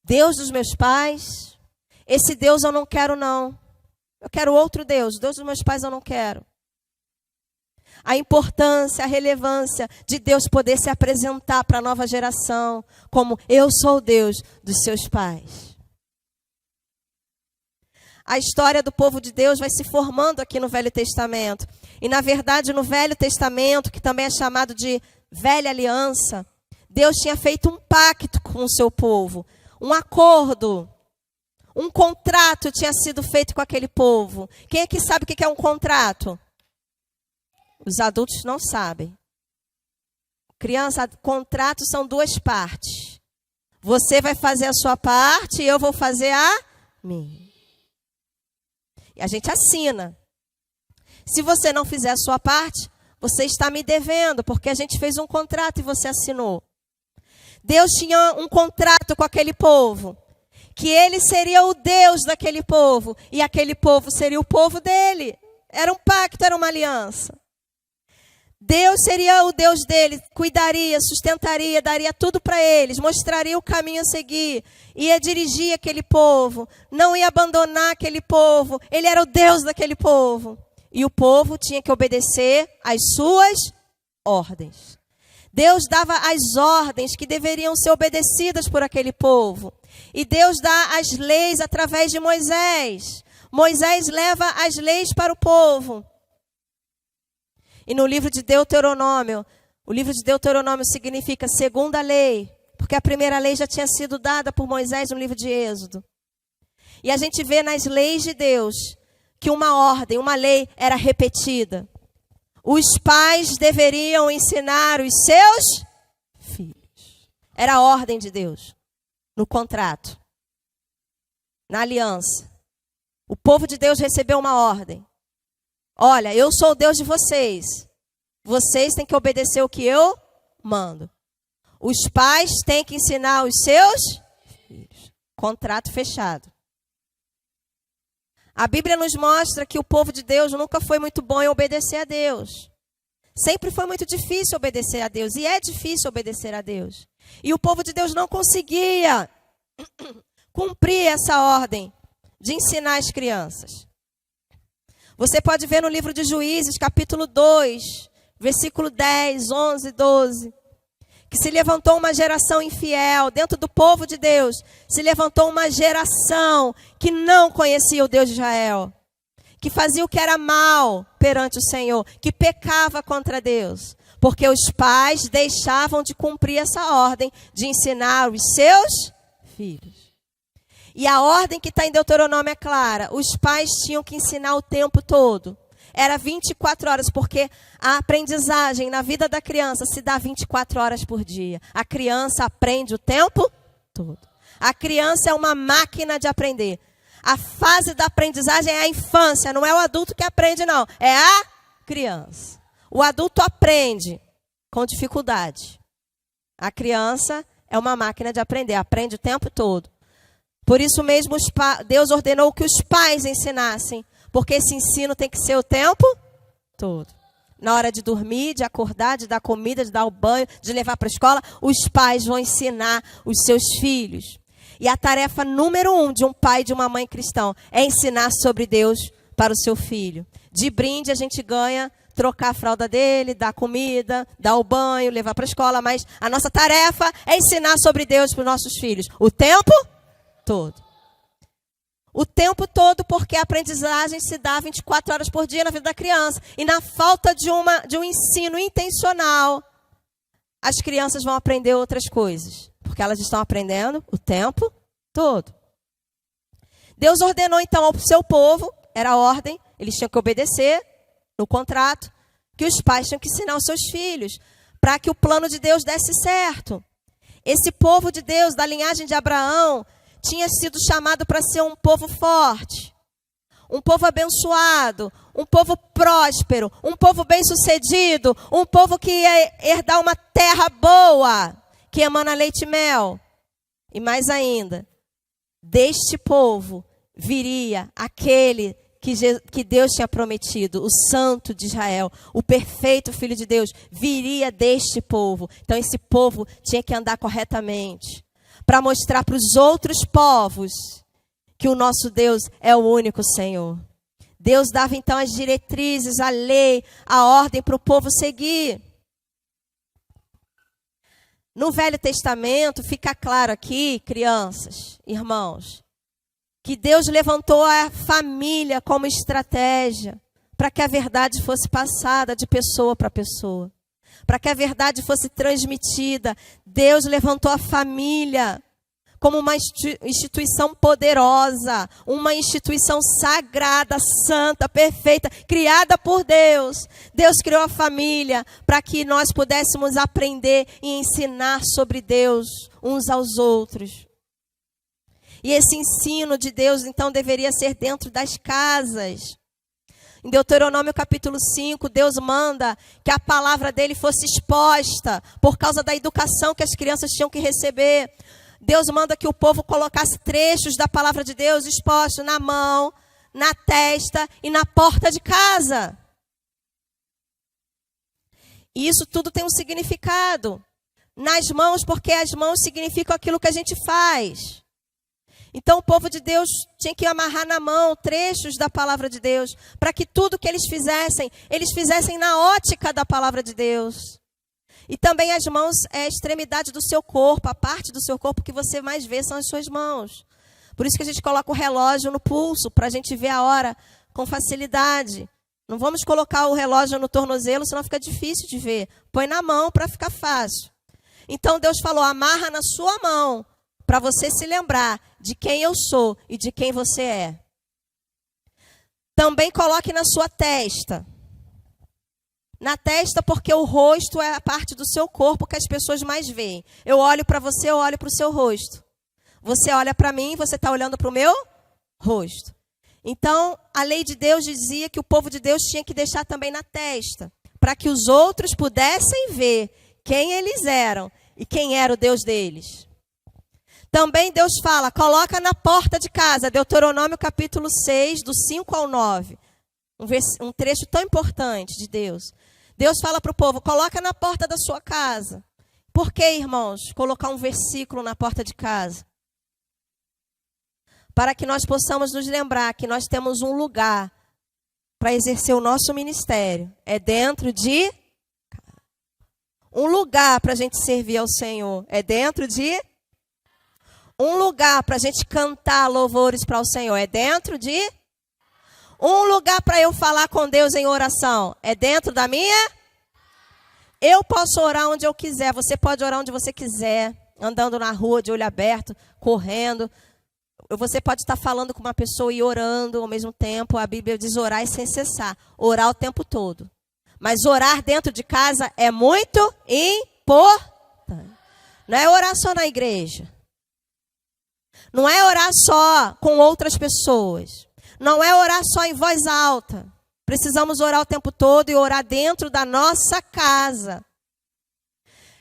Deus dos meus pais? Esse Deus eu não quero não. Eu quero outro Deus. Deus dos meus pais eu não quero. A importância, a relevância de Deus poder se apresentar para a nova geração como eu sou o Deus dos seus pais. A história do povo de Deus vai se formando aqui no Velho Testamento. E na verdade no Velho Testamento, que também é chamado de Velha Aliança, Deus tinha feito um pacto com o seu povo. Um acordo. Um contrato tinha sido feito com aquele povo. Quem aqui sabe o que é um contrato? Os adultos não sabem. Criança, contratos são duas partes. Você vai fazer a sua parte e eu vou fazer a minha. E a gente assina. Se você não fizer a sua parte, você está me devendo, porque a gente fez um contrato e você assinou. Deus tinha um contrato com aquele povo, que ele seria o Deus daquele povo, e aquele povo seria o povo dele. Era um pacto, era uma aliança. Deus seria o Deus dele, cuidaria, sustentaria, daria tudo para eles, mostraria o caminho a seguir, ia dirigir aquele povo, não ia abandonar aquele povo, ele era o Deus daquele povo. E o povo tinha que obedecer às suas ordens. Deus dava as ordens que deveriam ser obedecidas por aquele povo. E Deus dá as leis através de Moisés. Moisés leva as leis para o povo. E no livro de Deuteronômio, o livro de Deuteronômio significa segunda lei, porque a primeira lei já tinha sido dada por Moisés no livro de Êxodo. E a gente vê nas leis de Deus que uma ordem, uma lei era repetida. Os pais deveriam ensinar os seus filhos. Era a ordem de Deus, no contrato, na aliança. O povo de Deus recebeu uma ordem. Olha, eu sou o Deus de vocês. Vocês têm que obedecer o que eu mando. Os pais têm que ensinar os seus filhos. Contrato fechado. A Bíblia nos mostra que o povo de Deus nunca foi muito bom em obedecer a Deus. Sempre foi muito difícil obedecer a Deus. E é difícil obedecer a Deus. E o povo de Deus não conseguia cumprir essa ordem de ensinar as crianças. Você pode ver no livro de Juízes, capítulo 2, versículo 10, 11, 12, que se levantou uma geração infiel dentro do povo de Deus. Se levantou uma geração que não conhecia o Deus de Israel, que fazia o que era mal perante o Senhor, que pecava contra Deus, porque os pais deixavam de cumprir essa ordem de ensinar os seus filhos. E a ordem que está em Deuteronômio é clara. Os pais tinham que ensinar o tempo todo. era 24 horas, porque a aprendizagem na vida da criança se dá 24 horas por dia. A criança aprende o tempo todo. A criança é uma máquina de aprender. A fase da aprendizagem é a infância, não é o adulto que aprende, não. É a criança. O adulto aprende com dificuldade. A criança é uma máquina de aprender, aprende o tempo todo. Por isso mesmo Deus ordenou que os pais ensinassem, porque esse ensino tem que ser o tempo todo. Na hora de dormir, de acordar, de dar comida, de dar o banho, de levar para a escola, os pais vão ensinar os seus filhos. E a tarefa número 1 de um pai e de uma mãe cristão é ensinar sobre Deus para o seu filho. De brinde a gente ganha trocar a fralda dele, dar comida, dar o banho, levar para a escola, mas a nossa tarefa é ensinar sobre Deus para os nossos filhos. O tempo todo. O tempo todo, porque a aprendizagem se dá 24 horas por dia na vida da criança. E na falta de um ensino intencional, as crianças vão aprender outras coisas. Porque elas estão aprendendo o tempo todo. Deus ordenou então ao seu povo, era a ordem, eles tinham que obedecer no contrato, que os pais tinham que ensinar os seus filhos, para que o plano de Deus desse certo. Esse povo de Deus, da linhagem de Abraão, tinha sido chamado para ser um povo forte, um povo abençoado, um povo próspero, um povo bem-sucedido, um povo que ia herdar uma terra boa, que emana leite e mel. E mais ainda, deste povo viria aquele que Deus tinha prometido, o Santo de Israel, o perfeito Filho de Deus, viria deste povo. Então esse povo tinha que andar corretamente, para mostrar para os outros povos que o nosso Deus é o único Senhor. Deus dava então as diretrizes, a lei, a ordem para o povo seguir. No Velho Testamento, fica claro aqui, crianças, irmãos, que Deus levantou a família como estratégia para que a verdade fosse passada de pessoa para pessoa. Para que a verdade fosse transmitida, Deus levantou a família como uma instituição poderosa, uma instituição sagrada, santa, perfeita, criada por Deus. Deus criou a família para que nós pudéssemos aprender e ensinar sobre Deus uns aos outros. E esse ensino de Deus, então, deveria ser dentro das casas. Em Deuteronômio capítulo 5, Deus manda que a palavra dele fosse exposta por causa da educação que as crianças tinham que receber. Deus manda que o povo colocasse trechos da palavra de Deus expostos na mão, na testa e na porta de casa. E isso tudo tem um significado. Nas mãos, porque as mãos significam aquilo que a gente faz. Então o povo de Deus tinha que amarrar na mão trechos da palavra de Deus, para que tudo que eles fizessem na ótica da palavra de Deus. E também as mãos é a extremidade do seu corpo, a parte do seu corpo que você mais vê são as suas mãos. Por isso que a gente coloca o relógio no pulso, para a gente ver a hora com facilidade. Não vamos colocar o relógio no tornozelo, senão fica difícil de ver. Põe na mão para ficar fácil. Então Deus falou, amarra na sua mão, para você se lembrar de quem eu sou e de quem você é. Também coloque na sua testa. Na testa, porque o rosto é a parte do seu corpo que as pessoas mais veem. Eu olho para você, eu olho para o seu rosto. Você olha para mim, você está olhando para o meu rosto. Então, a lei de Deus dizia que o povo de Deus tinha que deixar também na testa, para que os outros pudessem ver quem eles eram e quem era o Deus deles. Também Deus fala, coloca na porta de casa, Deuteronômio capítulo 6, do 5 ao 9. Um trecho tão importante de Deus. Deus fala para o povo, coloca na porta da sua casa. Por que, irmãos, colocar um versículo na porta de casa? Para que nós possamos nos lembrar que nós temos um lugar para exercer o nosso ministério. É dentro de... Um lugar para a gente servir ao Senhor. É dentro de... Um lugar para a gente cantar louvores para o Senhor. É dentro de... Um lugar para eu falar com Deus em oração. É dentro da minha... Eu posso orar onde eu quiser. Você pode orar onde você quiser. Andando na rua de olho aberto, correndo. Você pode estar falando com uma pessoa e orando ao mesmo tempo. A Bíblia diz orar e sem cessar. Orar o tempo todo. Mas orar dentro de casa é muito importante. Não é orar só na igreja. Não é orar só com outras pessoas. Não é orar só em voz alta. Precisamos orar o tempo todo e orar dentro da nossa casa.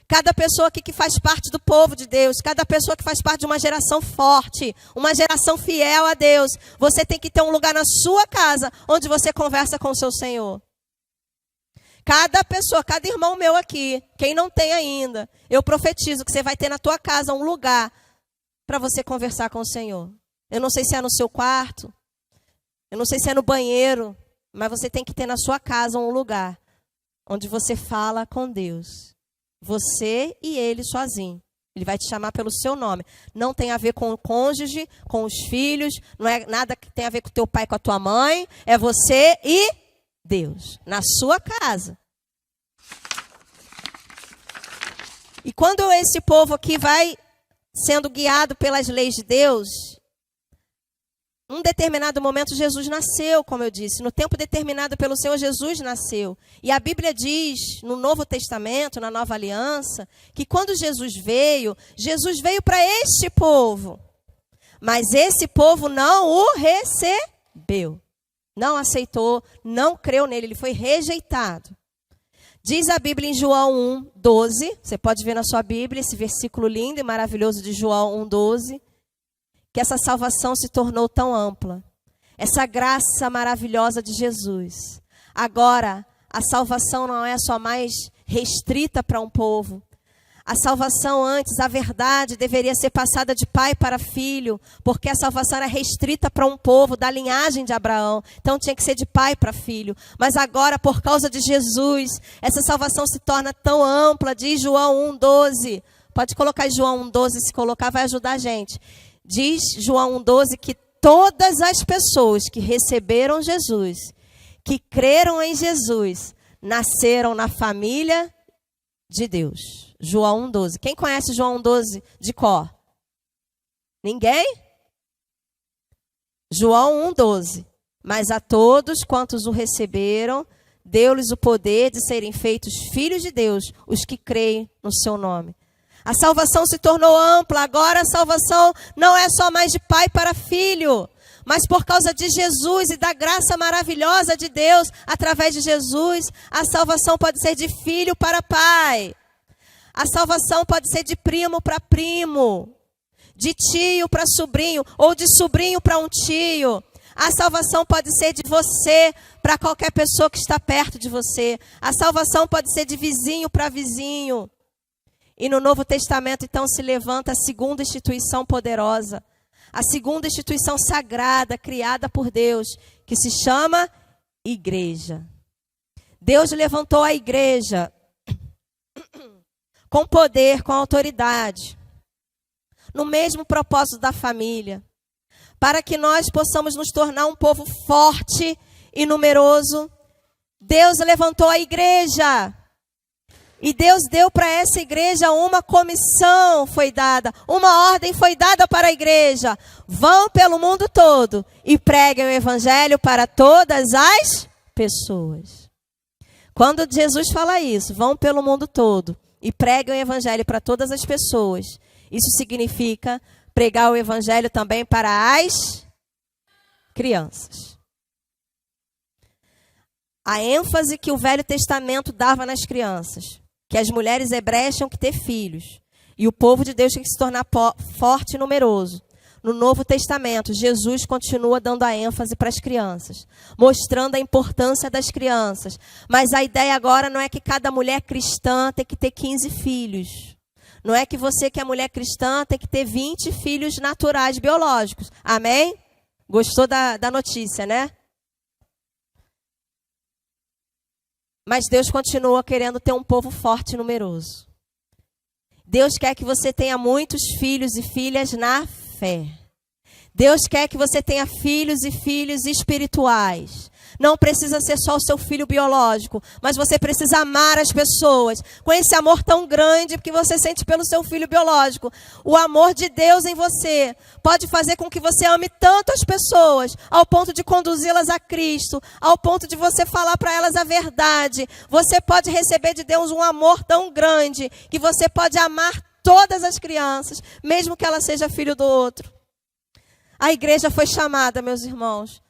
Cada pessoa aqui que faz parte do povo de Deus, cada pessoa que faz parte de uma geração forte, uma geração fiel a Deus, você tem que ter um lugar na sua casa onde você conversa com o seu Senhor. Cada pessoa, cada irmão meu aqui, quem não tem ainda, eu profetizo que você vai ter na tua casa um lugar para você conversar com o Senhor. Eu não sei se é no seu quarto, eu não sei se é no banheiro, mas você tem que ter na sua casa um lugar onde você fala com Deus. Você e Ele sozinho. Ele vai te chamar pelo seu nome. Não tem a ver com o cônjuge, com os filhos, não é nada que tem a ver com o teu pai, com a tua mãe. É você e Deus, na sua casa. E quando esse povo aqui vai sendo guiado pelas leis de Deus, num determinado momento Jesus nasceu, como eu disse. No tempo determinado pelo Senhor, Jesus nasceu. E a Bíblia diz, no Novo Testamento, na Nova Aliança, que quando Jesus veio para este povo. Mas esse povo não o recebeu. Não aceitou, não creu nele, ele foi rejeitado. Diz a Bíblia em João 1:12, você pode ver na sua Bíblia esse versículo lindo e maravilhoso de João 1:12, que essa salvação se tornou tão ampla. Essa graça maravilhosa de Jesus. Agora, a salvação não é só mais restrita para um povo. A salvação antes, a verdade, deveria ser passada de pai para filho, porque a salvação era restrita para um povo da linhagem de Abraão. Então tinha que ser de pai para filho. Mas agora, por causa de Jesus, essa salvação se torna tão ampla. Diz João 1:12. Pode colocar João 1:12, se colocar vai ajudar a gente. Diz João 1:12 que todas as pessoas que receberam Jesus, que creram em Jesus, nasceram na família de Deus. João 1:12. Quem conhece João 1:12 de cor? Ninguém? João 1:12. Mas a todos quantos o receberam, deu-lhes o poder de serem feitos filhos de Deus, os que creem no seu nome. A salvação se tornou ampla. Agora a salvação não é só mais de pai para filho, mas por causa de Jesus e da graça maravilhosa de Deus, através de Jesus, a salvação pode ser de filho para pai. A salvação pode ser de primo para primo, de tio para sobrinho, ou de sobrinho para um tio. A salvação pode ser de você para qualquer pessoa que está perto de você. A salvação pode ser de vizinho para vizinho. E no Novo Testamento, então, se levanta a segunda instituição poderosa, a segunda instituição sagrada, criada por Deus, que se chama igreja. Deus levantou a igreja com poder, com autoridade, no mesmo propósito da família, para que nós possamos nos tornar um povo forte e numeroso. Deus levantou a igreja. E Deus deu para essa igreja uma comissão, foi dada, uma ordem foi dada para a igreja. Vão pelo mundo todo e preguem o evangelho para todas as pessoas. Quando Jesus fala isso, vão pelo mundo todo e preguem o evangelho para todas as pessoas, isso significa pregar o evangelho também para as crianças. A ênfase que o Velho Testamento dava nas crianças, que as mulheres hebreias tinham que ter filhos, e o povo de Deus tinha que se tornar forte e numeroso. No Novo Testamento, Jesus continua dando a ênfase para as crianças, mostrando a importância das crianças. Mas a ideia agora não é que cada mulher cristã tem que ter 15 filhos. Não é que você que é mulher cristã tem que ter 20 filhos naturais, biológicos. Amém? Gostou da notícia, né? Mas Deus continua querendo ter um povo forte e numeroso. Deus quer que você tenha muitos filhos e filhas na fé. Deus quer que você tenha filhos e filhas espirituais. Não precisa ser só o seu filho biológico, mas você precisa amar as pessoas com esse amor tão grande que você sente pelo seu filho biológico. O amor de Deus em você pode fazer com que você ame tanto as pessoas, ao ponto de conduzi-las a Cristo, ao ponto de você falar para elas a verdade. Você pode receber de Deus um amor tão grande que você pode amar todas as crianças, mesmo que ela seja filho do outro. A igreja foi chamada, meus irmãos,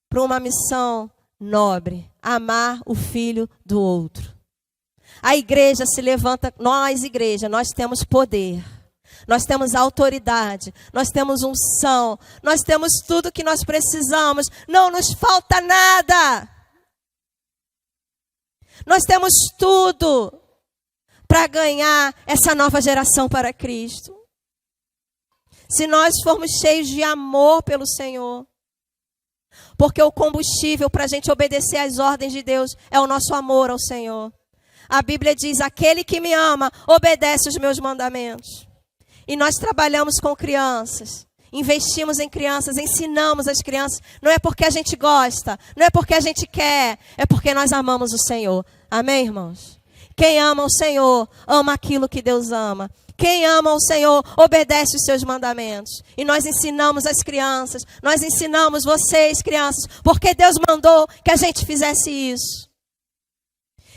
para uma missão nobre: amar o filho do outro. A igreja se levanta, nós igreja, nós temos poder, nós temos autoridade, nós temos unção, nós temos tudo que nós precisamos, não nos falta nada. Nós temos tudo para ganhar essa nova geração para Cristo. Se nós formos cheios de amor pelo Senhor, porque o combustível para a gente obedecer às ordens de Deus é o nosso amor ao Senhor. A Bíblia diz: aquele que me ama, obedece os meus mandamentos. E nós trabalhamos com crianças, investimos em crianças, ensinamos as crianças. Não é porque a gente gosta, não é porque a gente quer, é porque nós amamos o Senhor. Amém, irmãos? Quem ama o Senhor, ama aquilo que Deus ama. Quem ama o Senhor, obedece os seus mandamentos. E nós ensinamos as crianças, nós ensinamos vocês, crianças, porque Deus mandou que a gente fizesse isso.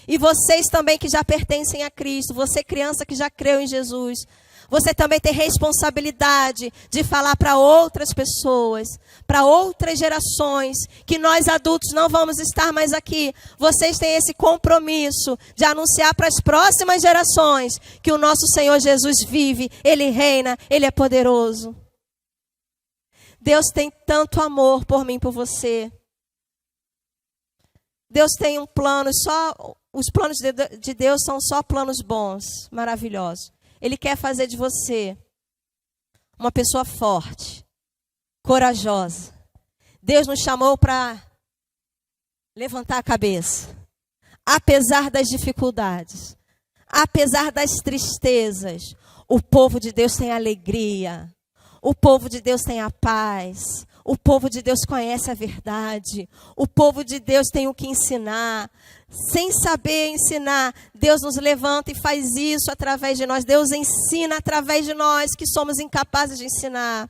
E vocês também que já pertencem a Cristo, você criança que já creu em Jesus, você também tem responsabilidade de falar para outras pessoas, para outras gerações, que nós adultos não vamos estar mais aqui. Vocês têm esse compromisso de anunciar para as próximas gerações que o nosso Senhor Jesus vive, Ele reina, Ele é poderoso. Deus tem tanto amor por mim e por você. Deus tem um plano, os planos de Deus são só planos bons, maravilhosos. Ele quer fazer de você uma pessoa forte, corajosa. Deus nos chamou para levantar a cabeça, apesar das dificuldades, apesar das tristezas. O povo de Deus tem alegria, o povo de Deus tem a paz, o povo de Deus conhece a verdade, o povo de Deus tem o que ensinar. Sem saber ensinar, Deus nos levanta e faz isso através de nós. Deus ensina através de nós que somos incapazes de ensinar.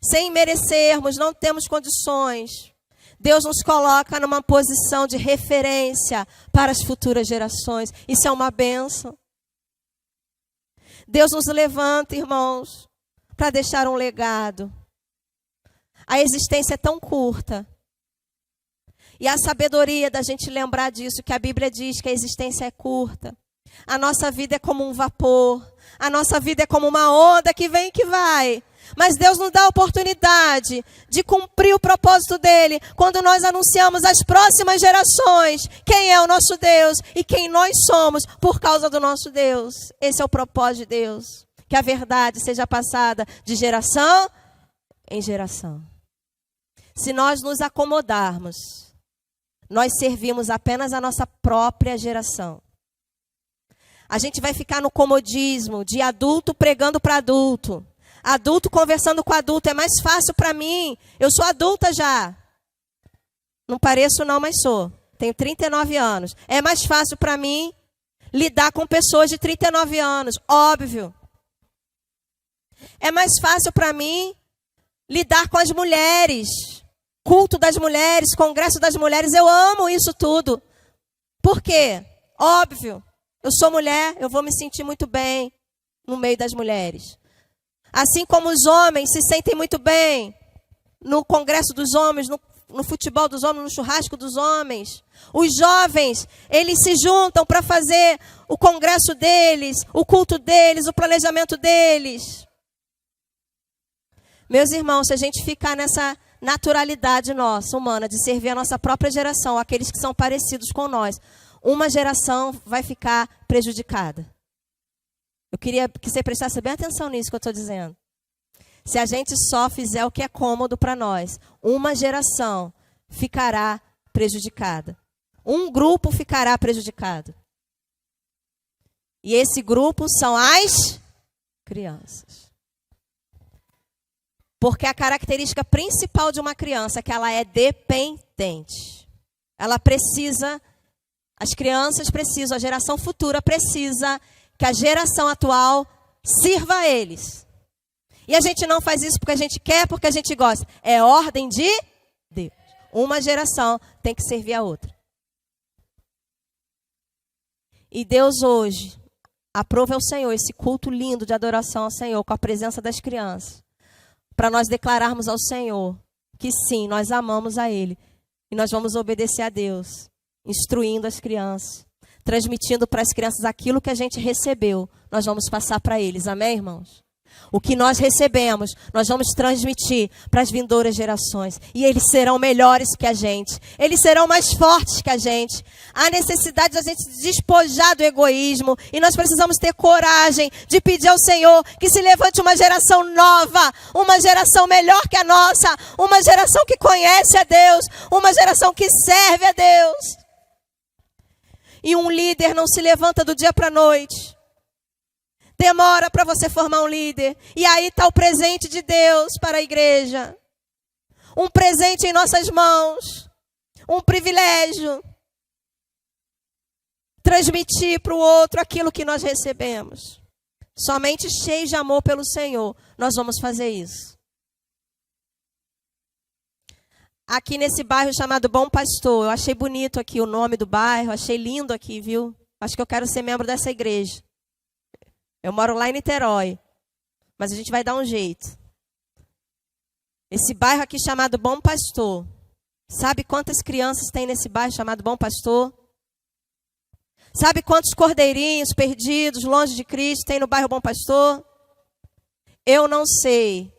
Sem merecermos, não temos condições. Deus nos coloca numa posição de referência para as futuras gerações. Isso é uma bênção. Deus nos levanta, irmãos, para deixar um legado. A existência é tão curta. E a sabedoria da gente lembrar disso, que a Bíblia diz que a existência é curta. A nossa vida é como um vapor. A nossa vida é como uma onda que vem e que vai. Mas Deus nos dá a oportunidade de cumprir o propósito dele quando nós anunciamos às próximas gerações quem é o nosso Deus e quem nós somos por causa do nosso Deus. Esse é o propósito de Deus. Que a verdade seja passada de geração em geração. Se nós nos acomodarmos, nós servimos apenas a nossa própria geração. A gente vai ficar no comodismo de adulto pregando para adulto. Adulto conversando com adulto. É mais fácil para mim. Eu sou adulta já. Não pareço não, mas sou. Tenho 39 anos. É mais fácil para mim lidar com pessoas de 39 anos. Óbvio. É mais fácil para mim lidar com as mulheres. Culto das mulheres, congresso das mulheres, eu amo isso tudo. Por quê? Óbvio, eu sou mulher, eu vou me sentir muito bem no meio das mulheres. Assim como os homens se sentem muito bem no congresso dos homens, no futebol dos homens, no churrasco dos homens. Os jovens, eles se juntam para fazer o congresso deles, o culto deles, o planejamento deles. Meus irmãos, se a gente ficar nessa naturalidade nossa, humana, de servir a nossa própria geração, aqueles que são parecidos com nós, uma geração vai ficar prejudicada. Eu queria que você prestasse bem atenção nisso que eu estou dizendo. Se a gente só fizer o que é cômodo para nós, uma geração ficará prejudicada. Um grupo ficará prejudicado. E esse grupo são as crianças. Porque a característica principal de uma criança é que ela é dependente. Ela precisa, as crianças precisam, a geração futura precisa que a geração atual sirva a eles. E a gente não faz isso porque a gente quer, porque a gente gosta. É ordem de Deus. Uma geração tem que servir a outra. E Deus hoje aprova ao Senhor esse culto lindo de adoração ao Senhor, com a presença das crianças, para nós declararmos ao Senhor que sim, nós amamos a Ele. E nós vamos obedecer a Deus, instruindo as crianças, transmitindo para as crianças aquilo que a gente recebeu. Nós vamos passar para eles, amém, irmãos? O que nós recebemos, nós vamos transmitir para as vindouras gerações. E eles serão melhores que a gente. Eles serão mais fortes que a gente. Há necessidade de a gente despojar do egoísmo. E nós precisamos ter coragem de pedir ao Senhor que se levante uma geração nova. Uma geração melhor que a nossa. Uma geração que conhece a Deus. Uma geração que serve a Deus. E um líder não se levanta do dia para a noite. Demora para você formar um líder. E aí está o presente de Deus para a igreja. Um presente em nossas mãos. Um privilégio. Transmitir para o outro aquilo que nós recebemos. Somente cheios de amor pelo Senhor, nós vamos fazer isso. Aqui nesse bairro chamado Bom Pastor, eu achei bonito aqui o nome do bairro, achei lindo aqui, viu? Acho que eu quero ser membro dessa igreja. Eu moro lá em Niterói, mas a gente vai dar um jeito. Esse bairro aqui chamado Bom Pastor. Sabe quantas crianças tem nesse bairro chamado Bom Pastor? Sabe quantos cordeirinhos perdidos, longe de Cristo, tem no bairro Bom Pastor? Eu não sei.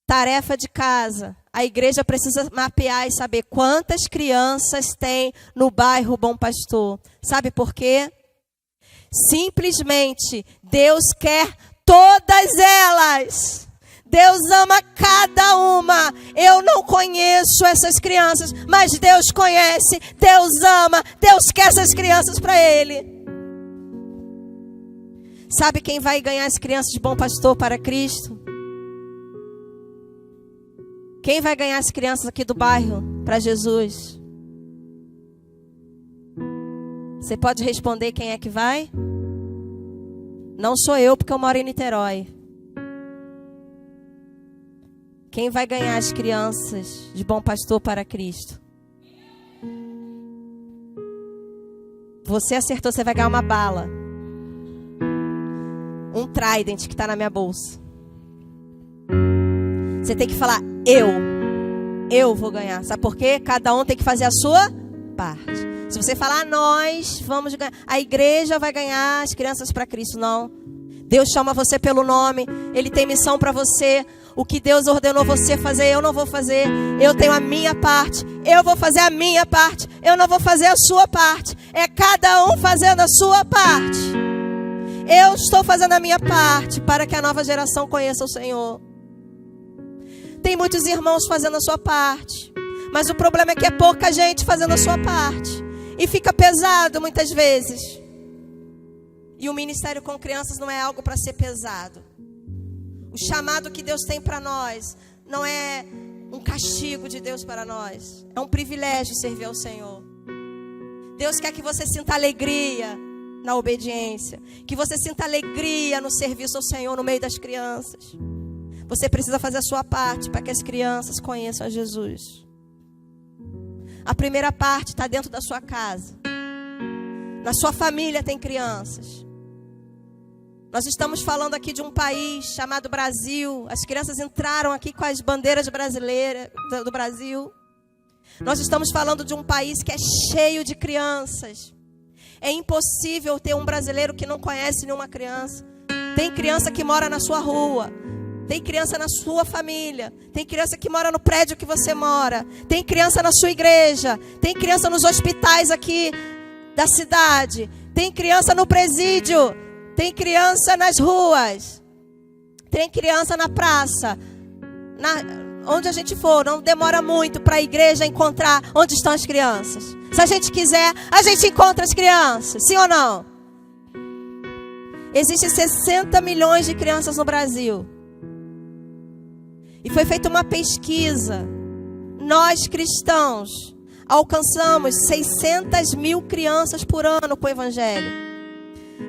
Tarefa de casa. A igreja precisa mapear e saber quantas crianças tem no bairro Bom Pastor. Sabe por quê? Simplesmente, Deus quer todas elas. Deus ama cada uma. Eu não conheço essas crianças, mas Deus conhece. Deus ama. Deus quer essas crianças para Ele. Sabe quem vai ganhar as crianças de Bom Pastor para Cristo? Quem vai ganhar as crianças aqui do bairro para Jesus? Você pode responder quem é que vai? Não sou eu, porque eu moro em Niterói. Quem vai ganhar as crianças de Bom Pastor para Cristo? Você acertou, você vai ganhar uma bala. Um Trident que está na minha bolsa. Você tem que falar, eu vou ganhar. Sabe por quê? Cada um tem que fazer a sua parte. Se você falar, nós vamos ganhar, a igreja vai ganhar as crianças para Cristo. Não. Deus chama você pelo nome. Ele tem missão para você. O que Deus ordenou você fazer, eu não vou fazer. Eu tenho a minha parte. Eu vou fazer a minha parte. Eu não vou fazer a sua parte. É cada um fazendo a sua parte. Eu estou fazendo a minha parte para que a nova geração conheça o Senhor. Tem muitos irmãos fazendo a sua parte. Mas o problema é que é pouca gente fazendo a sua parte. E fica pesado muitas vezes. E o ministério com crianças não é algo para ser pesado. O chamado que Deus tem para nós não é um castigo de Deus para nós. É um privilégio servir ao Senhor. Deus quer que você sinta alegria na obediência. Que você sinta alegria no serviço ao Senhor no meio das crianças. Você precisa fazer a sua parte para que as crianças conheçam a Jesus. A primeira parte está dentro da sua casa. Na sua família tem crianças. Nós estamos falando aqui de um país chamado Brasil. As crianças entraram aqui com as bandeiras brasileiras do Brasil. Nós estamos falando de um país que é cheio de crianças. É impossível ter um brasileiro que não conhece nenhuma criança. Tem criança que mora na sua rua. Tem criança na sua família. Tem criança que mora no prédio que você mora. Tem criança na sua igreja. Tem criança nos hospitais aqui da cidade. Tem criança no presídio. Tem criança nas ruas. Tem criança na praça. Onde a gente for, não demora muito para a igreja encontrar onde estão as crianças. Se a gente quiser, a gente encontra as crianças. Sim ou não? Existem 60 milhões de crianças no Brasil. E foi feita uma pesquisa. Nós, cristãos, alcançamos 600 mil crianças por ano com o Evangelho.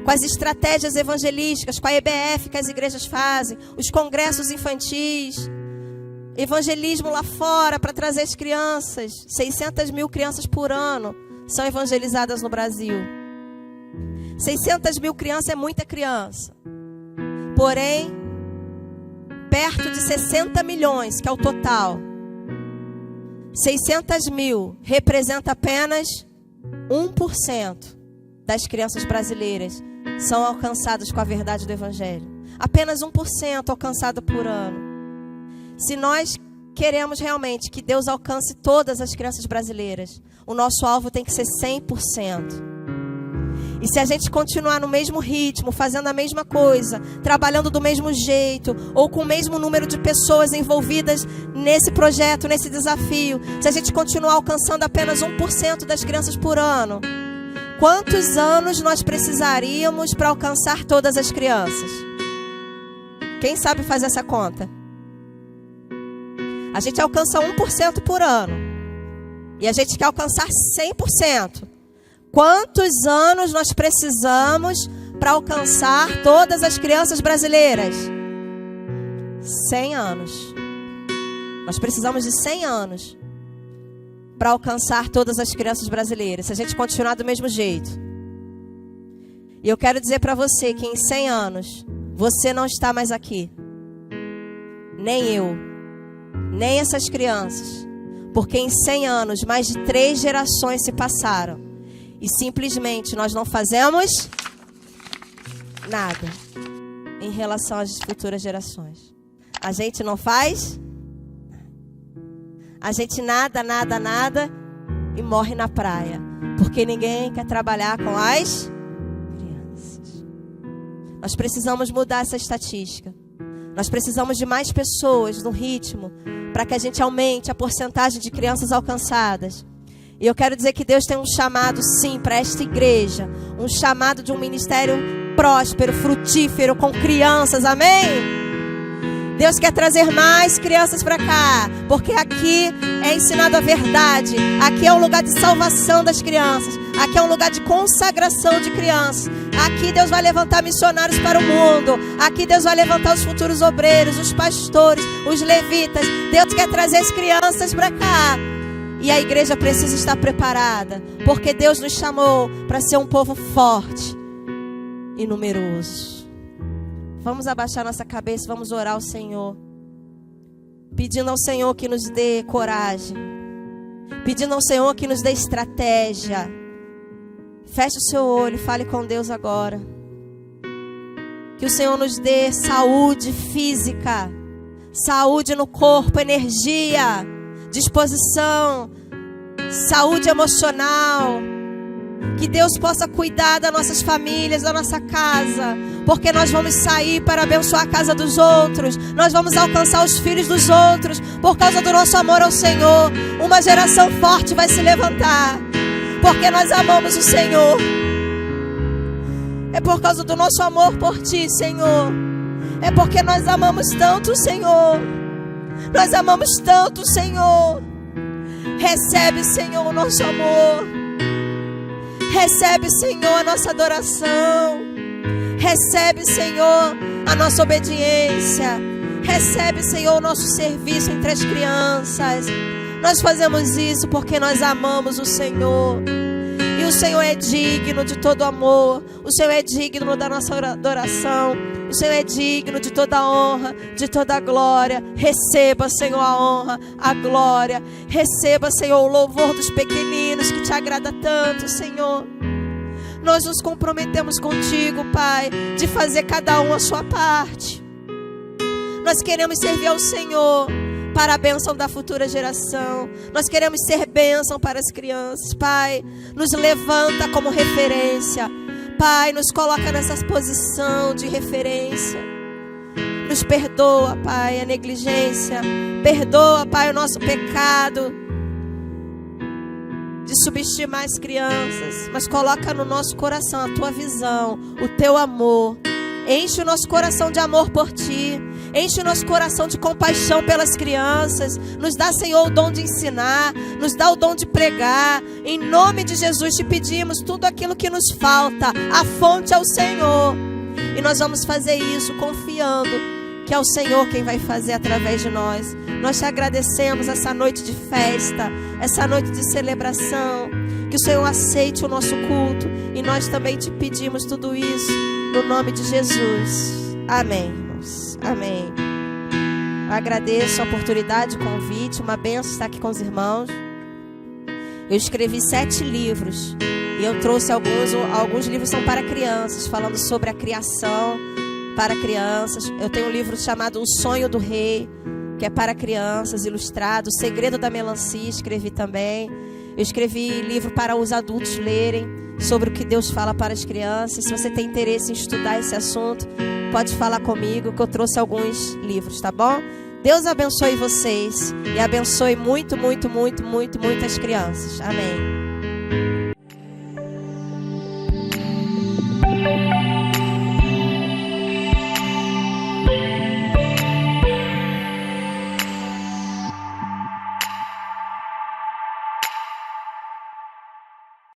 Com as estratégias evangelísticas, com a EBF que as igrejas fazem, os congressos infantis, evangelismo lá fora para trazer as crianças. 600 mil crianças por ano são evangelizadas no Brasil. 600 mil crianças é muita criança. Porém, perto de 60 milhões, que é o total, 600 mil representa apenas 1% das crianças brasileiras são alcançadas com a verdade do Evangelho. Apenas 1% alcançado por ano. Se nós queremos realmente que Deus alcance todas as crianças brasileiras, o nosso alvo tem que ser 100%. E se a gente continuar no mesmo ritmo, fazendo a mesma coisa, trabalhando do mesmo jeito, ou com o mesmo número de pessoas envolvidas nesse projeto, nesse desafio, se a gente continuar alcançando apenas 1% das crianças por ano, quantos anos nós precisaríamos para alcançar todas as crianças? Quem sabe fazer essa conta? A gente alcança 1% por ano. E a gente quer alcançar 100%. Quantos anos nós precisamos para alcançar todas as crianças brasileiras? 100 anos. Nós precisamos de 100 anos para alcançar todas as crianças brasileiras, se a gente continuar do mesmo jeito. E eu quero dizer para você que em 100 anos, você não está mais aqui. Nem eu, nem essas crianças. Porque em 100 anos, mais de 3 gerações se passaram. E simplesmente nós não fazemos nada em relação às futuras gerações. A gente não faz. A gente nada e morre na praia. Porque ninguém quer trabalhar com as crianças. Nós precisamos mudar essa estatística. Nós precisamos de mais pessoas no ritmo para que a gente aumente a porcentagem de crianças alcançadas. E eu quero dizer que Deus tem um chamado, sim, para esta igreja. Um chamado de um ministério próspero, frutífero, com crianças, amém? Deus quer trazer mais crianças para cá, porque aqui é ensinado a verdade. Aqui é um lugar de salvação das crianças. Aqui é um lugar de consagração de crianças. Aqui Deus vai levantar missionários para o mundo. Aqui Deus vai levantar os futuros obreiros, os pastores, os levitas. Deus quer trazer as crianças para cá. E a igreja precisa estar preparada, porque Deus nos chamou para ser um povo forte e numeroso. Vamos abaixar nossa cabeça, vamos orar ao Senhor, pedindo ao Senhor que nos dê coragem, pedindo ao Senhor que nos dê estratégia. Feche o seu olho, fale com Deus agora. Que o Senhor nos dê saúde física, saúde no corpo, energia, disposição, saúde emocional. Que Deus possa cuidar das nossas famílias, da nossa casa, porque nós vamos sair para abençoar a casa dos outros. Nós vamos alcançar os filhos dos outros por causa do nosso amor ao Senhor. Uma geração forte vai se levantar porque nós amamos o Senhor. É por causa do nosso amor por Ti, Senhor. É porque nós amamos tanto o Senhor. Nós amamos tanto o Senhor. Recebe, Senhor, o nosso amor. Recebe, Senhor, a nossa adoração. Recebe, Senhor, a nossa obediência. Recebe, Senhor, o nosso serviço entre as crianças. Nós fazemos isso porque nós amamos o Senhor. E o Senhor é digno de todo amor. O Senhor é digno da nossa adoração. O Senhor é digno de toda a honra, de toda a glória. Receba, Senhor, a honra, a glória. Receba, Senhor, o louvor dos pequeninos que Te agrada tanto, Senhor. Nós nos comprometemos contigo, Pai, de fazer cada um a sua parte. Nós queremos servir ao Senhor para a bênção da futura geração. Nós queremos ser bênção para as crianças. Pai, nos levanta como referência. Pai, nos coloca nessa posição de referência. Nos perdoa, Pai, a negligência. Perdoa, Pai, o nosso pecado de subestimar as crianças. Mas coloca no nosso coração a Tua visão, o Teu amor. Enche o nosso coração de amor por Ti. Enche o nosso coração de compaixão pelas crianças. Nos dá, Senhor, o dom de ensinar. Nos dá o dom de pregar. Em nome de Jesus te pedimos tudo aquilo que nos falta. A fonte é o Senhor. E nós vamos fazer isso confiando que é o Senhor quem vai fazer através de nós. Nós te agradecemos essa noite de festa, essa noite de celebração. Que o Senhor aceite o nosso culto. E nós também te pedimos tudo isso no nome de Jesus. Amém, irmãos. Amém. Eu agradeço a oportunidade, o convite. Uma bênção estar aqui com os irmãos. Eu escrevi 7 livros. E eu trouxe alguns livros são para crianças, falando sobre a criação para crianças. Eu tenho um livro chamado O Sonho do Rei, que é para crianças, ilustrado. O Segredo da Melancia, escrevi também. Eu escrevi livro para os adultos lerem, sobre o que Deus fala para as crianças. Se você tem interesse em estudar esse assunto, pode falar comigo, que eu trouxe alguns livros, tá bom? Deus abençoe vocês e abençoe muito, muito, muito, muito, muitas crianças. Amém.